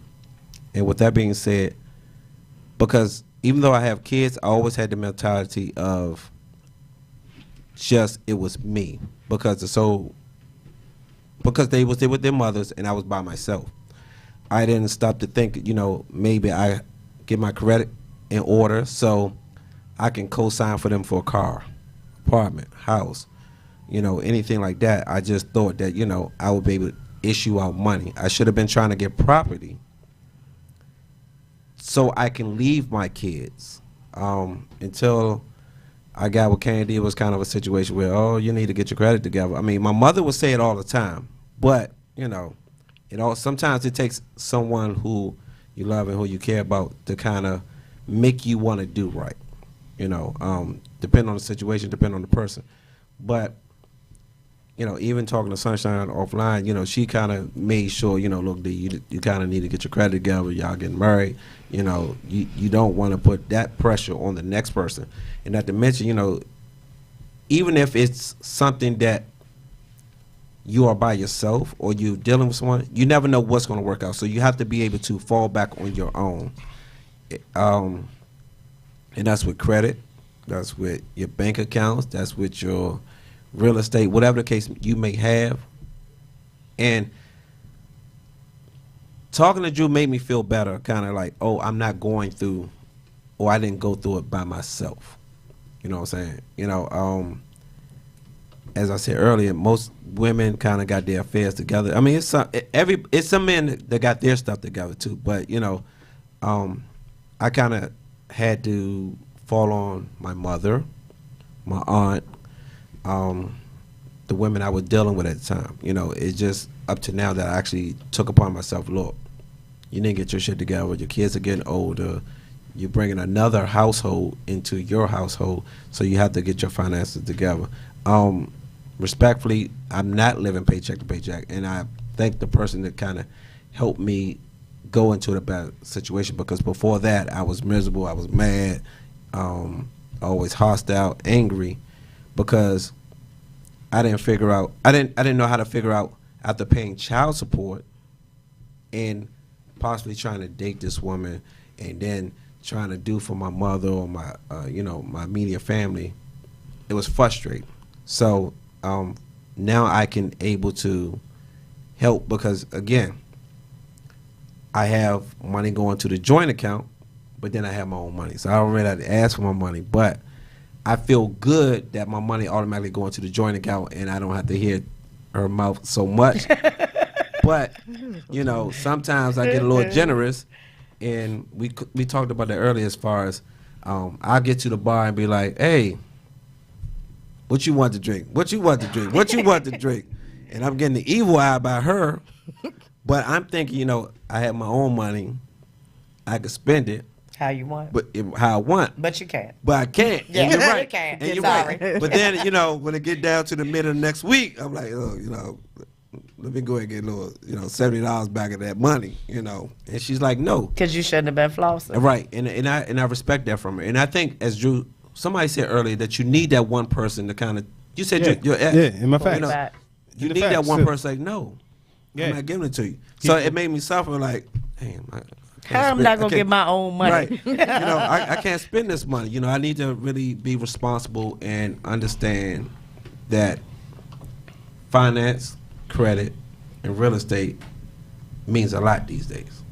with that being said, because even though I have kids, I always had the mentality of just it was me because they was there with their mothers and I was by myself. I didn't stop to think, maybe I get my credit in order so I can co-sign for them for a car, apartment, house, anything like that. I just thought that, I would be able to issue out money. I should have been trying to get property so I can leave my kids until I got with Candy. It was kind of a situation where, you need to get your credit together. I mean, my mother would say it all the time, but, sometimes it takes someone who you love and who you care about to kind of make you want to do right, depending on the situation, depending on the person. But, even talking to Sunshine offline, she kind of made sure, look, D, you kind of need to get your credit together. Y'all getting married. You don't want to put that pressure on the next person. And not to mention, even if it's something that you are by yourself or you're dealing with someone, you never know what's going to work out. So you have to be able to fall back on your own. And that's with credit. That's with your bank accounts. That's with your real estate, whatever the case you may have. And talking to Drew made me feel better, kind of like, I'm not going through or I didn't go through it by myself. You know what I'm saying? You know, as I said earlier, most women kind of got their affairs together. I mean, it's some men that got their stuff together too. But you know, I kind of had to fall on my mother, my aunt, the women I was dealing with at the time. You know, it's just up to now that I actually took upon myself, look, you didn't get your shit together. Your kids are getting older. You're bringing another household into your household, so you have to get your finances together. Respectfully, I'm not living paycheck to paycheck, and I thank the person that kind of helped me go into a bad situation, because before that, I was miserable, I was mad, always hostile, angry, because I didn't know how to figure out, after paying child support and possibly trying to date this woman and then trying to do for my mother or my my immediate family, it was frustrating. So now I can able to help, because again, I have money going to the joint account, but then I have my own money. So I already had to ask for my money, but I feel good that my money automatically going to the joint account and I don't have to hear her mouth so much. But you know, sometimes I get a little generous, and we talked about that earlier, as far as I'll get to the bar and be like, hey, what you want to drink? What you want to drink? What you want to drink? And I'm getting the evil eye by her, but I'm thinking, you know, I have my own money, I could spend it How you want. but how I want. But you can't. But I can't. Yeah, And you're you right. can't. And you're Sorry. right. But then, you know, when it get down to the middle of next week, I'm like, oh, you know, let me go ahead and get a little, you know, $70 back of that money, you know. And she's like, no. Because you shouldn't have been flossing. Right. And I respect that from her. And I think, as Drew, somebody said earlier, that you need that one person to kind of, you said you're in my facts. you know, Back. you the need that facts, one too. person like, no, Yeah. I'm not giving it to you. So it made me suffer, like, damn, I can't I'm spend- not I going to can't- get my own money. Right. You know, I can't spend this money. You know, I need to really be responsible and understand that finance, credit, and real estate means a lot these days.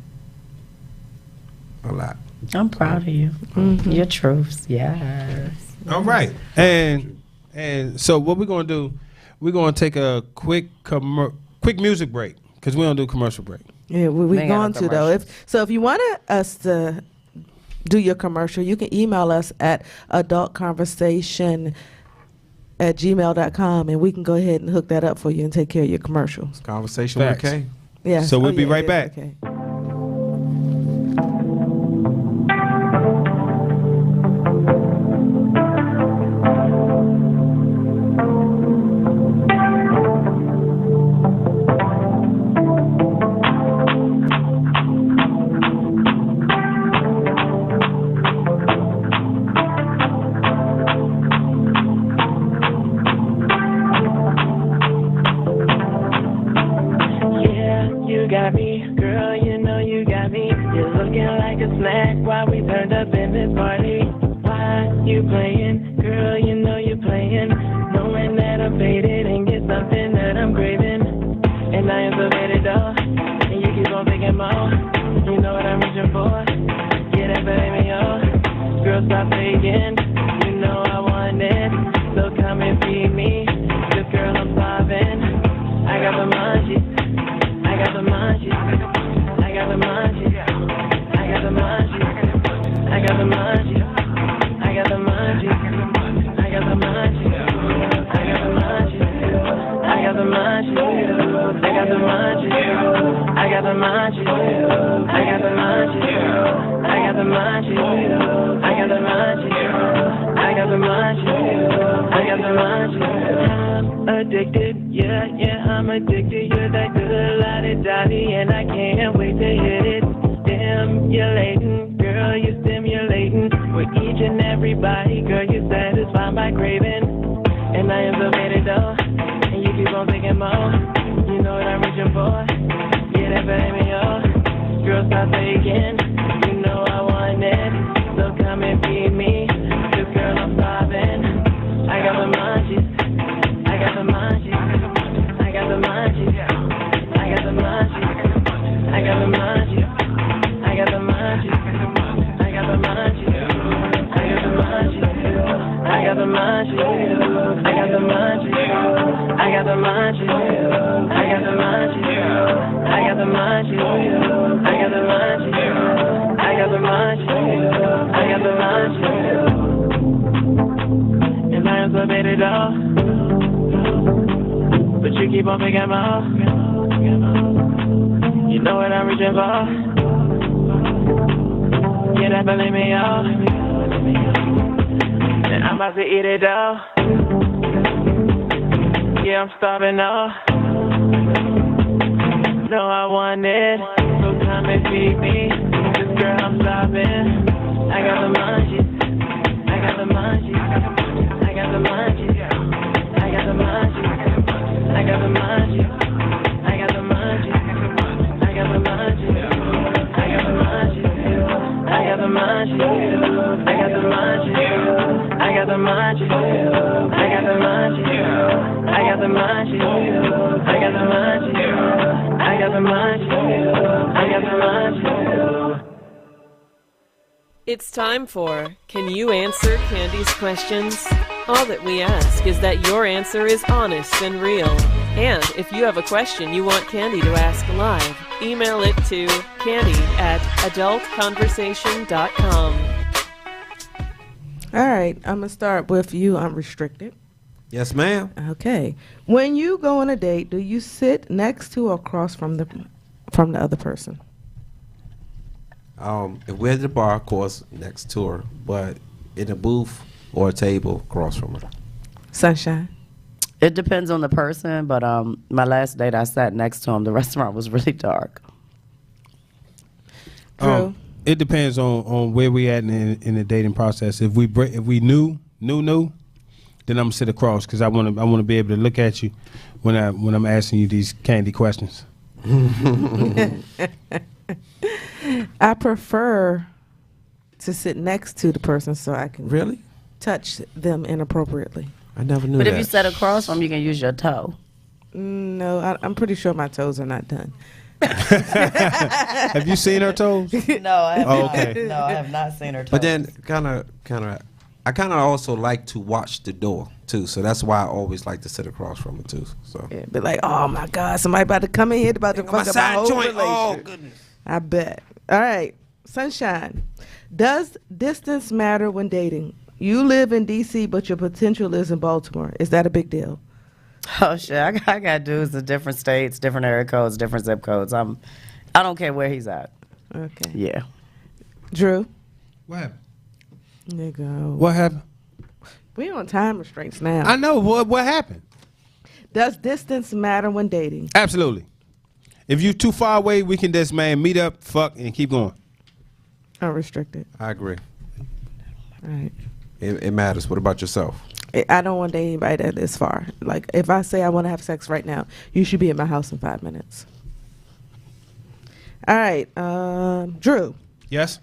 A lot. I'm proud of you. Your truths, yes. All right. And so what we're going to do, we're going to take a quick music break, because we don't do commercial break. Yeah, we They got going no to though. commercials. If you wanted us to do your commercial, you can email us at adultkonversation@gmail.com, and we can go ahead and hook that up for you and take care of your commercials. Conversation Facts. with K. Yeah. So we'll be right it is. back. Okay. Yeah, you got me, girl, you know you got me. You're looking like a snack while we turned up in this party. Why you playing, girl, you know you're playing. Knowing that I'm faded and get something that I'm craving. And I am so faded though, and you keep on picking more. You know what I'm reaching for, yeah, that baby, oh. Girl, stop faking, you know I want it. So come and feed me, 'cause girl, I'm starving. I got the munchies. I got the munchies. I got the munchies. I got the munchies. I got the munchies. I got the munchies. I got the munchies. I got the munchies. I got the munchies. I got the munchies. I got the munchies. I got the munchies. I got the munchies. I got the munchies. I got the munchies. I got the munchies. I'm addicted, yeah, I'm addicted. You're that good lottie-dottie, and I can't wait to hit it. Stimulating, girl, you're stimulating. With each and every body, girl, you satisfy my craving. And I am so faded though, and you keep on thinking more. You know what I'm reaching for, yeah, that baby, oh. Girl, stop faking, you know I want it. So come and feed me, 'cause girl, I'm starving. I got the munchies. I got the munchies. I got the munchies. I got the munchies. I got the munchies. I got the munchies. I got the munchies. munchies. I got the munchies. I got the munchies. I got the munchies. I got the munchies. I got the munchies. I got the munchies. I got the munchies. And I am so bad at all. But you keep on picking my. You know what I'm reaching for. Yeah, that believe me, y'all. And I'm about to eat it all. Yeah, I'm starving off. No, I want it. So come and feed me. This girl, I'm starving. I got the munchies. I got the munchies. I got the munchies. I got the munchies. I got the munchies. I got the munchies. I got the munchies. I got the munchies. I got the munchies. I got the munchies. I got the munchies. I got the munchies. I got the munchies. I got the munchies. I got the munchies. I got the munchies. It's time for Can You Answer Candy's Questions? All that we ask is that your answer is honest and real. And if you have a question you want Candy to ask live, email it to candy@adultkonversation.com. All right, I'm going to start with you, Unrestricted. Yes, ma'am. Okay. When you go on a date, do you sit next to or across from the other person? If we're at the bar, of course, next to her, but in a booth or a table across from her. Sunshine. It depends on the person, but my last date I sat next to him. The restaurant was really dark. Drew. It depends on where we at in the dating process. If we new, then I'm gonna sit across because I want to be able to look at you when I'm asking you these candy questions. I prefer to sit next to the person so I can Really? touch them inappropriately. I never knew But that. if you sat across from him, you can use your toe. No, I'm pretty sure my toes are not done. Have you seen her toes? No, I have Oh, okay. No, I have not seen her toes. But then, I kind of also like to watch the door too, so that's why I always like to sit across from her too. So. Yeah, be like, oh my God, somebody about to come in here about to fuck up my whole Oh relationship. goodness. I bet. All right, Sunshine. Does distance matter when dating? You live in D.C., but your potential lives in Baltimore. Is that a big deal? Oh shit! I got dudes in different states, different area codes, different zip codes. I don't care where he's at. Okay. Yeah. Drew. What happened? Nigga. What happened? We on time restraints now. I know what happened. Does distance matter when dating? Absolutely. If you too far away, we can just meet up, fuck, and keep going. Unrestricted. I agree. All right. It matters. What about yourself? I don't want to date anybody that is far. Like, if I say I want to have sex right now, you should be at my house in 5 minutes. All right. Drew. Yes.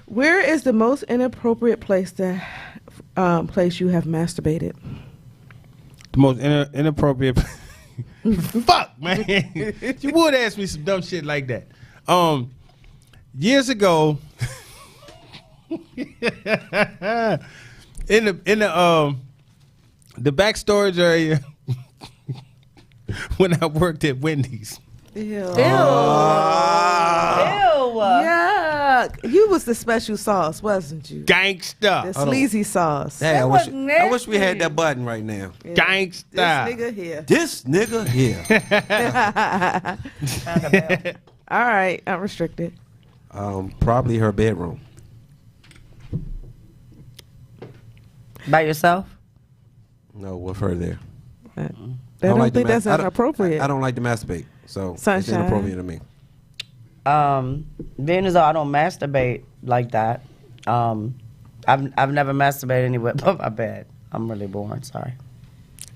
Where is the most inappropriate place you have masturbated? The most inappropriate. Fuck, man. You would ask me some dumb shit like that. Years ago, in the back storage area when I worked at Wendy's. Ew. Yuck. You was the special sauce, wasn't you? Gangsta. The sleazy sauce. Hey, I was wish we had that button right now. Yeah. Gangsta. This nigga here. This nigga here. All right. Unrestricted. Probably her bedroom. By yourself? No, with her there. I don't think that's inappropriate. I don't like to masturbate, so Sunshine. it's inappropriate to me. Being as though I don't masturbate like that, I've never masturbated anywhere but my bed. I'm really boring. Sorry.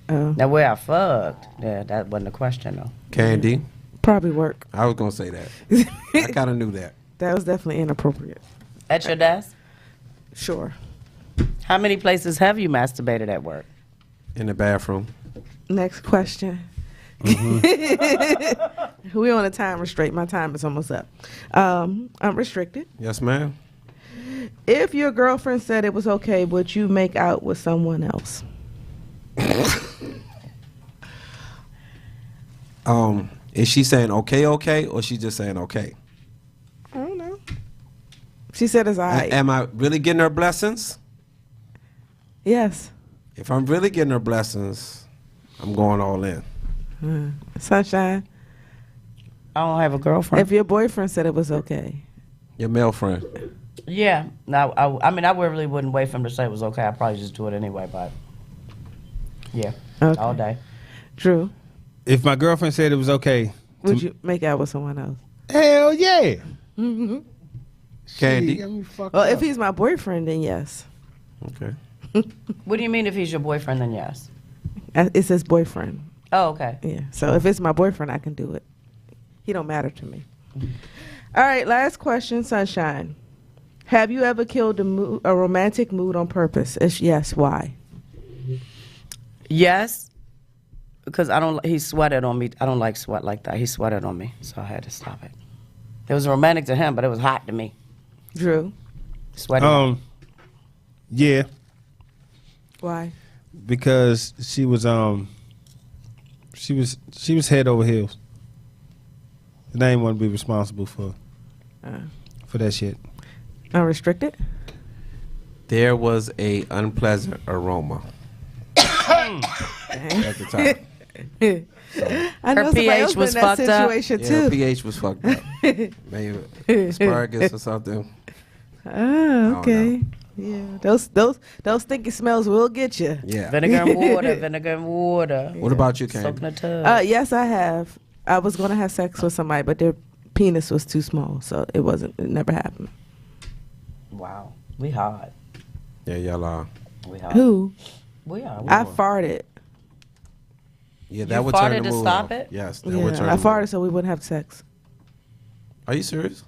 Oh. Now where I fucked, yeah, that wasn't a question though. Candy. Probably work. I was gonna say that. I kind of knew that. That was definitely inappropriate. At your desk? Sure. How many places have you masturbated at work? In the bathroom. Next question. We on a time restraint. My time is almost up. Unrestricted. Yes, ma'am. If your girlfriend said it was okay, would you make out with someone else? Is she saying okay, or she just saying okay? I don't know. She said it's all right. Am I really getting her blessings? Yes. If I'm really getting her blessings, I'm going all in. Sunshine, I don't have a girlfriend. if your boyfriend said it was okay. Your male friend. Yeah. No, I mean, I really wouldn't wait for him to say it was okay. I'd probably just do it anyway, but yeah, Okay. all day. Drew, If my girlfriend said it was okay, would you make out with someone else? hell yeah. Candy. Shit, got me fucked Well, up. if he's my boyfriend, then yes. Okay. What do you mean if he's your boyfriend, then yes? It says boyfriend. Oh, okay. Yeah. So if it's my boyfriend, I can do it. He don't matter to me. All right. Last question, Sunshine. Have you ever killed a romantic mood on purpose? If yes, why? Yes, because he sweated on me. I don't like sweat like that. He sweated on me, so I had to stop it. It was romantic to him, but it was hot to me. Drew, Sweating. Yeah, why? because she was head over heels. And I didn't want to be responsible for that shit. Unrestricted? There was a unpleasant aroma at the time. I know somebody pH else been was in that fucked up. situation Yeah, too. her pH was fucked up. Maybe asparagus or something. Oh, don't okay. Yeah, those stinky smells will get you. Yeah. Vinegar and water. Vinegar and water. What about you, Soak in Candy? a tub. Yes, I have. I was gonna have sex with somebody, but their penis was too small, so it never happened. Wow. We hard. Yeah, y'all are. We hard. Who? We are. I farted. Yeah, that You would turn farted the to mood stop off. it? Yes, that would turn Yeah, I the farted mood. so we wouldn't have sex. Are you serious?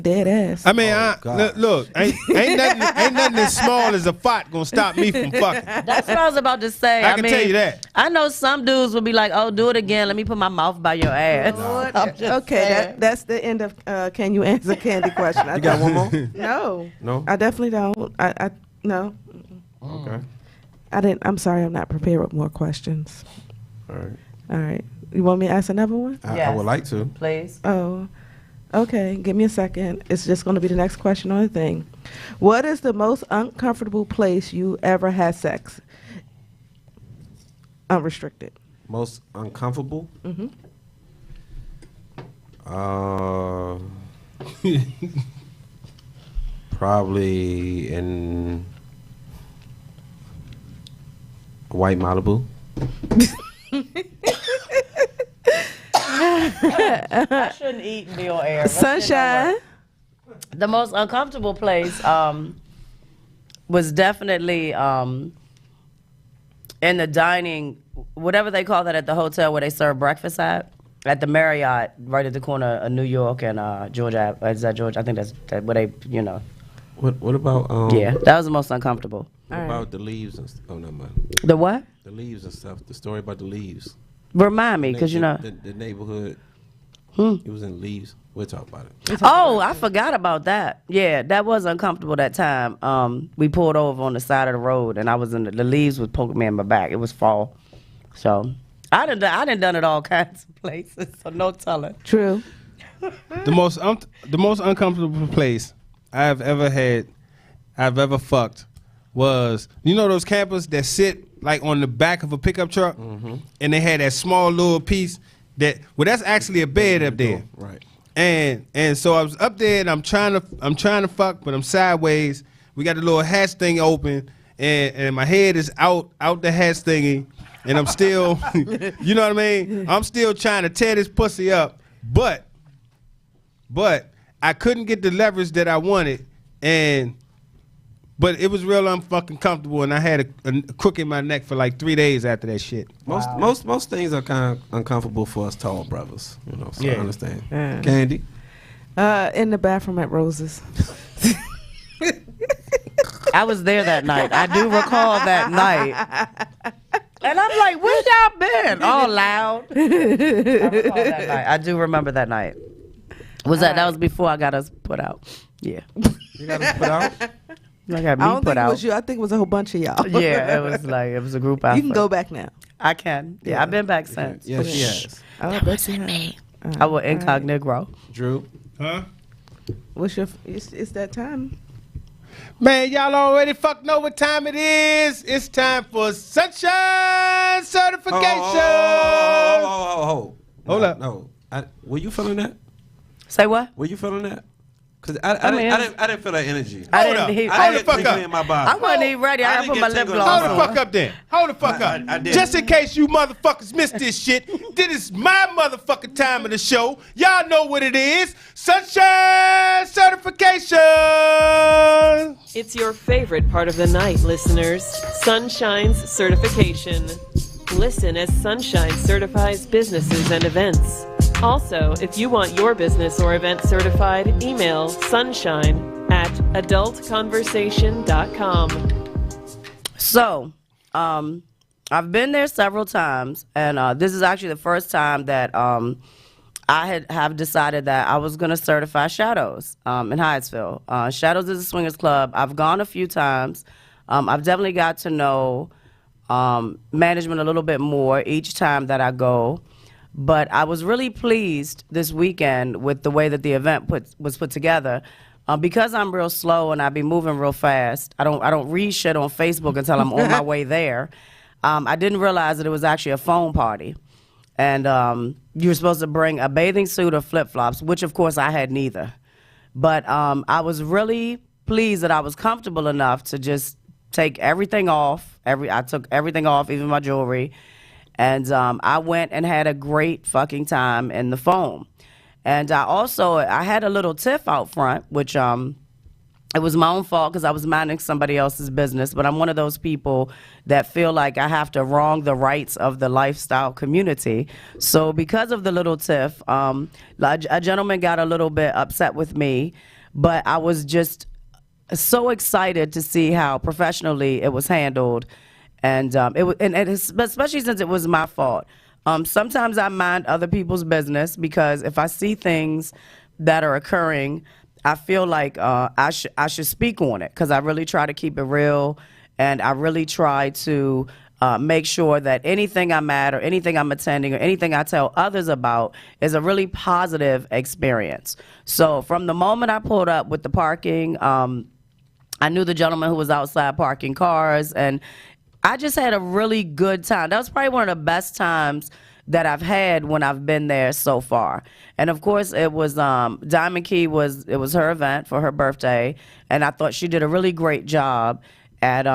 Dead ass. I mean, God. look, ain't nothing as small as a fart gonna stop me from fucking. That's what I was about to say. I can tell you that. I know some dudes will be like, "Oh, do it again. Let me put my mouth by your ass." I'm just Okay, saying. that's the end of Can You Answer Candy question. You got one more? No. No? I definitely don't. I no. Okay. I didn't. I'm sorry. I'm not prepared with more questions. All right. All right. You want me to ask another one? I Yes. would like to. Please. Oh, okay. Give me a second. It's just going to be the next question on the thing. What is the most uncomfortable place you ever had sex? Unrestricted. Most uncomfortable? Mm-hmm. Probably in White Malibu. I shouldn't eat and be on air. Let's get Sunshine. over it. The most uncomfortable place was definitely in the dining, whatever they call that at the hotel where they serve breakfast at the Marriott, right at the corner of New York and Georgia. Is that Georgia? I think that's where they, you know. What about Yeah, that was the most uncomfortable. what All right. about the leaves and oh no man. The what? The leaves and stuff. The story about the leaves. Remind me, because you know. the neighborhood. Hmm. It was in leaves. We'll talk about it. Oh, I forgot about that. Yeah, that was uncomfortable that time. We pulled over on the side of the road, and I was in the leaves was poking me in my back. It was fall, so I done done it all kinds of places. So no telling. True. The most uncomfortable place I've ever fucked was, you know those campers that sit like on the back of a pickup truck, and they had that small little piece that's actually a bed up there. Right. And so I was up there and I'm trying to fuck, but I'm sideways. We got the little hatch thing open, and my head is out the hatch thingy, and I'm still, you know what I mean? I'm still trying to tear this pussy up, but I couldn't get the leverage that I wanted, but it was real unfucking comfortable, and I had a crook in my neck for like 3 days after that shit. Most things are kind of uncomfortable for us tall brothers, you know. So I Yeah. understand. Yeah. Candy. In the bathroom at Rose's. I was there that night. I do recall that night. And I'm like, where y'all been? All loud. I recall that night. I do remember that night. That was before I got us put out. Yeah. You got us put out. Like had me I don't put think it out. was you. I think it was a whole bunch of y'all. Yeah, it was a group effort. You can go back now. I can. Yeah, I've been back since. Yeah, she has. I bet you have. I will incognito. Drew. Huh? What's your? It's that time. Man, y'all already fuck know what time it is. It's time for Sunshine Certification. Hold up. No. Were you feeling that? Say what? Were you feeling that? Because I didn't feel that energy. I Hold didn't up. hear- I Hold the didn't fuck tingle up. in my body. I wasn't even ready. I didn't put get my lip tingle gloss Hold on. the on. fuck up then. Hold the fuck up. I did. Just in case you motherfuckers missed this shit, this is my motherfucking time of the show. Y'all know what it is. Sunshine Certification. It's your favorite part of the night, listeners. Sunshine's certification. Listen as Sunshine certifies businesses and events. Also, if you want your business or event certified, email sunshine@adultkonversation.com. So, I've been there several times, and this is actually the first time that I have decided that I was going to certify Shadows in Hyattsville. Shadows is a swingers club. I've gone a few times. I've definitely got to know management a little bit more each time that I go. But I was really pleased this weekend with the way that the event was put together. Because I'm real slow and I be moving real fast, I don't read shit on Facebook until I'm on my way there. I didn't realize that it was actually a phone party. And you were supposed to bring a bathing suit or flip-flops, which of course I had neither. But I was really pleased that I was comfortable enough to just take everything off. I took everything off, even my jewelry. And I went and had a great fucking time in the foam. And I had a little tiff out front, which it was my own fault because I was minding somebody else's business. But I'm one of those people that feel like I have to wrong the rights of the lifestyle community. So because of the little tiff, a gentleman got a little bit upset with me. But I was just so excited to see how professionally it was handled. And especially since it was my fault. Sometimes I mind other people's business because if I see things that are occurring, I feel like I should speak on it because I really try to keep it real, and I really try to make sure that anything I'm at or anything I'm attending or anything I tell others about is a really positive experience. So from the moment I pulled up with the parking, I knew the gentleman who was outside parking cars, and I just had a really good time. That was probably one of the best times that I've had when I've been there so far. And of course, it was Diamond Key was her event for her birthday, and I thought she did a really great job at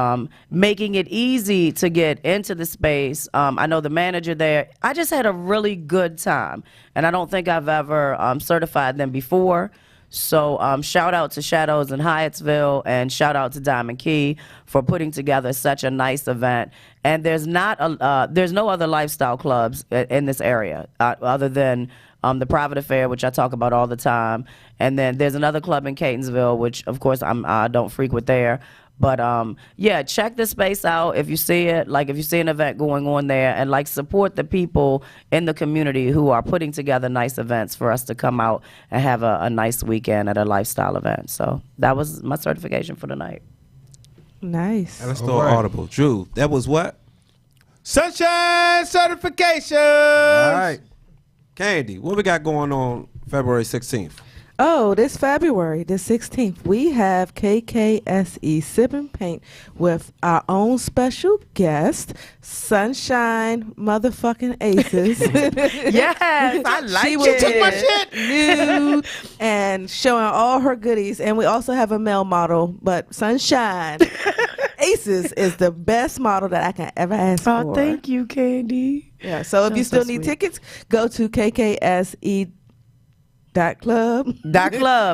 making it easy to get into the space. I know the manager there. I just had a really good time, and I don't think I've ever certified them before. So shout out to Shadows in Hyattsville, and shout out to Diamond Key for putting together such a nice event. And there's no other lifestyle clubs in this area other than the Private Affair, which I talk about all the time. And then there's another club in Catonsville, which of course I don't frequent there. But yeah, check the space out if you see it. Like if you see an event going on there, and like support the people in the community who are putting together nice events for us to come out and have a nice weekend at a lifestyle event. So that was my certification for the night. Nice. And let's throw audible. Drew, that was what? Sunshine Certification. All right. Candy, what we got going on February 16th? Oh, this February the 16th, we have KKSE Sip and Paint with our own special guest, Sunshine motherfucking Aces. Yes, I like She it. was Took my shit. new and showing all her goodies. And we also have a male model, but Sunshine Aces is the best model that I can ever ask for. Oh, thank you, Candy. Yeah, so if you That's still so need sweet. tickets, go to KKSE.club. That club,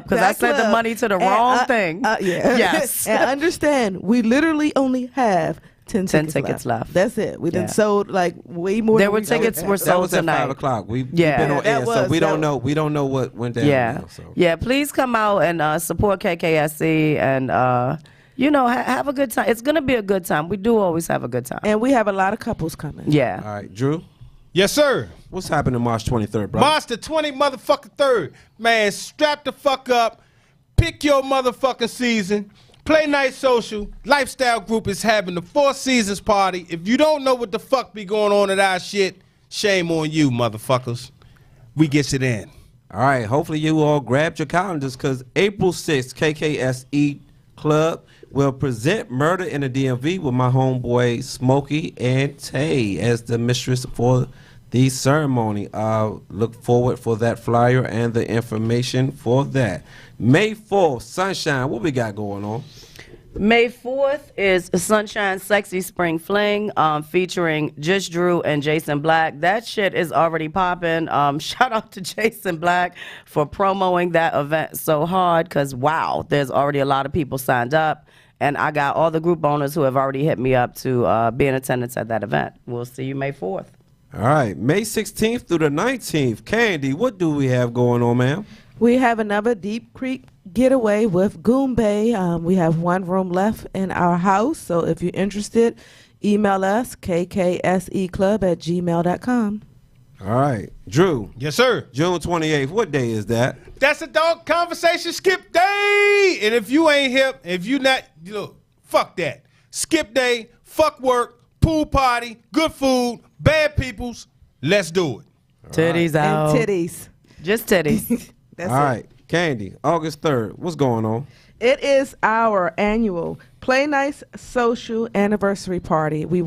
because I sent the money to the wrong thing. Yeah. Yes. And understand, we literally only have 10 tickets left. That's it. We done Yeah. sold like way more. There than were we tickets had. were That sold was at tonight. 5 o'clock. We've Yeah. been on That air, so was- we that don't know. We don't know what went down. Yeah. Now, so. Yeah, please come out and support KKSC and, have a good time. It's going to be a good time. We do always have a good time. And we have a lot of couples coming. Yeah. All right, Drew, Yes, sir. what's happening March 23rd, bro? March the 20 motherfucking 3rd. Man, strap the fuck up. Pick your motherfucking season. Play Night Social Lifestyle Group is having the Four Seasons party. If you don't know what the fuck be going on at our shit, shame on you, motherfuckers. We gets it in. All right, hopefully you all grabbed your calendars because April 6th, KKSE Club will present Murder in the DMV with my homeboy Smokey and Tay as the mistress for the ceremony. Look forward for that flyer and the information for that. May 4th, Sunshine, what we got going on? May 4th is Sunshine Sexy Spring Fling featuring Just Drew and Jason Black. That shit is already popping. Shout out to Jason Black for promoting that event so hard because, wow, there's already a lot of people signed up. And I got all the group owners who have already hit me up to be in attendance at that event. We'll see you May 4th. All right, May 16th through the 19th. Candy, what do we have going on, ma'am? We have another Deep Creek getaway with Goombay. We have one room left in our house, so if you're interested, email us, kkseclub@gmail.com. All right, Drew. Yes, sir. June 28th, what day is that? That's Adult Konversation Skip Day. And if you ain't hip, if you not, look, fuck that. Skip day, fuck work, pool party, good food, bad peoples. Let's do it. Titties out. And titties. Just titties. That's All it. right, Candy, August 3rd, what's going on? It is our annual Play Nice Social Anniversary Party. We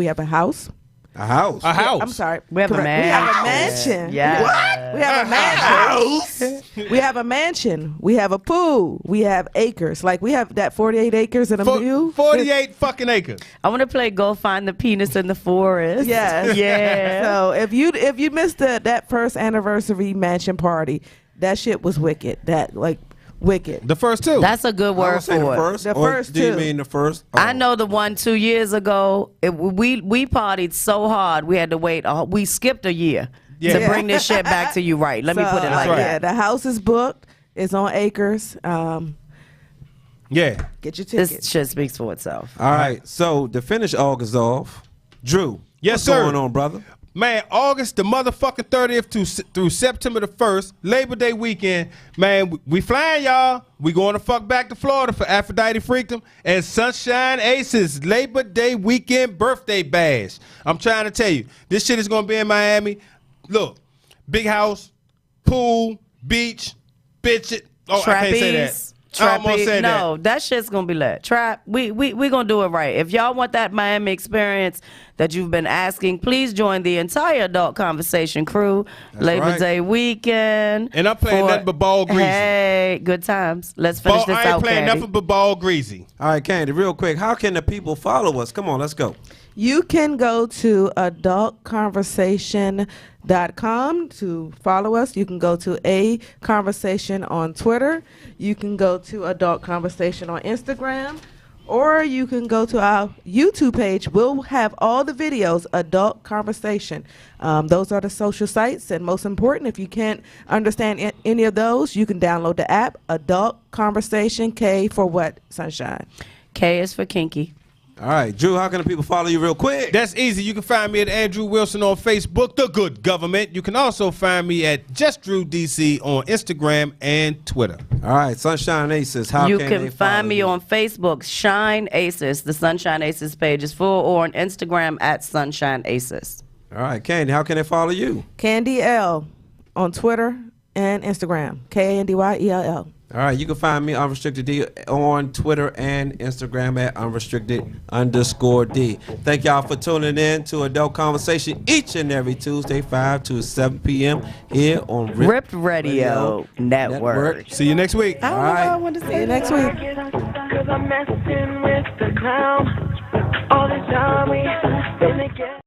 have a house. A house. A house. I'm sorry. We have a Correct. We have a mansion. Yeah. What? We have a mansion. We have a mansion. We have a pool. We have acres. Like we have that 48 acres and a mule. 48 fucking acres. I want to play Go Find the Penis in the Forest. Yes. Yeah. So if you missed that first anniversary mansion party, that shit was wicked. Wicked. The first two. That's a good I word would say for the it. first. The or first do you two. mean the first? I know the one 2 years ago. We partied so hard we had to wait. We skipped a year to bring this shit back to you right. Let me put it like right. Yeah, the house is booked. It's on acres. Yeah. Get your tickets. This shit speaks for itself. All right, so to finish August off, Drew. Yes, what's sir. going on, brother? Man, August the motherfucking 30th through September the 1st, Labor Day weekend. Man, we flying, y'all. We going to fuck back to Florida for Aphrodite Freedom and Sunshine Aces Labor Day weekend birthday bash. I'm trying to tell you, this shit is going to be in Miami. Look, big house, pool, beach, bitch it. Oh, I can't say that. I almost said no, that shit's gonna be lit. Trap, we gonna do it right. If y'all want that Miami experience that you've been asking, please join the entire Adult Conversation crew. That's Labor right. Day weekend. And I'm playing nothing but ball greasy. Hey, good times. Let's finish this I ain't out, playing Candy. nothing but ball greasy. All right, Candy, real quick, how can the people follow us? Come on, let's go. You can go to adultconversation.com to follow us. You can go to A Conversation on Twitter. You can go to Adult Conversation on Instagram. Or you can go to our YouTube page. We'll have all the videos, Adult Conversation. Those are the social sites. And most important, if you can't understand any of those, you can download the app, Adult Conversation. K for what, Sunshine? K is for kinky. All right, Drew, how can the people follow you real quick? That's easy. You can find me at Andrew Wilson on Facebook, The Good Government. You can also find me at Just Drew DC on Instagram and Twitter. All right, Sunshine Aces, how You can can they find follow me you? on Facebook, Shine Aces. The Sunshine Aces page is full, or on Instagram at Sunshine Aces. All right, Candy, how can they follow you? Candy L on Twitter and Instagram. KandyEll. All right, you can find me Unrestricted D on Twitter and Instagram at Unrestricted_D. Thank y'all for tuning in to Adult Conversation each and every Tuesday, 5 to 7 p.m. here on Ripped Radio Network. See you next week. I don't know All right. why I wanted to See say you that. next week. Cause I'm messing with the clown. All the time we been together.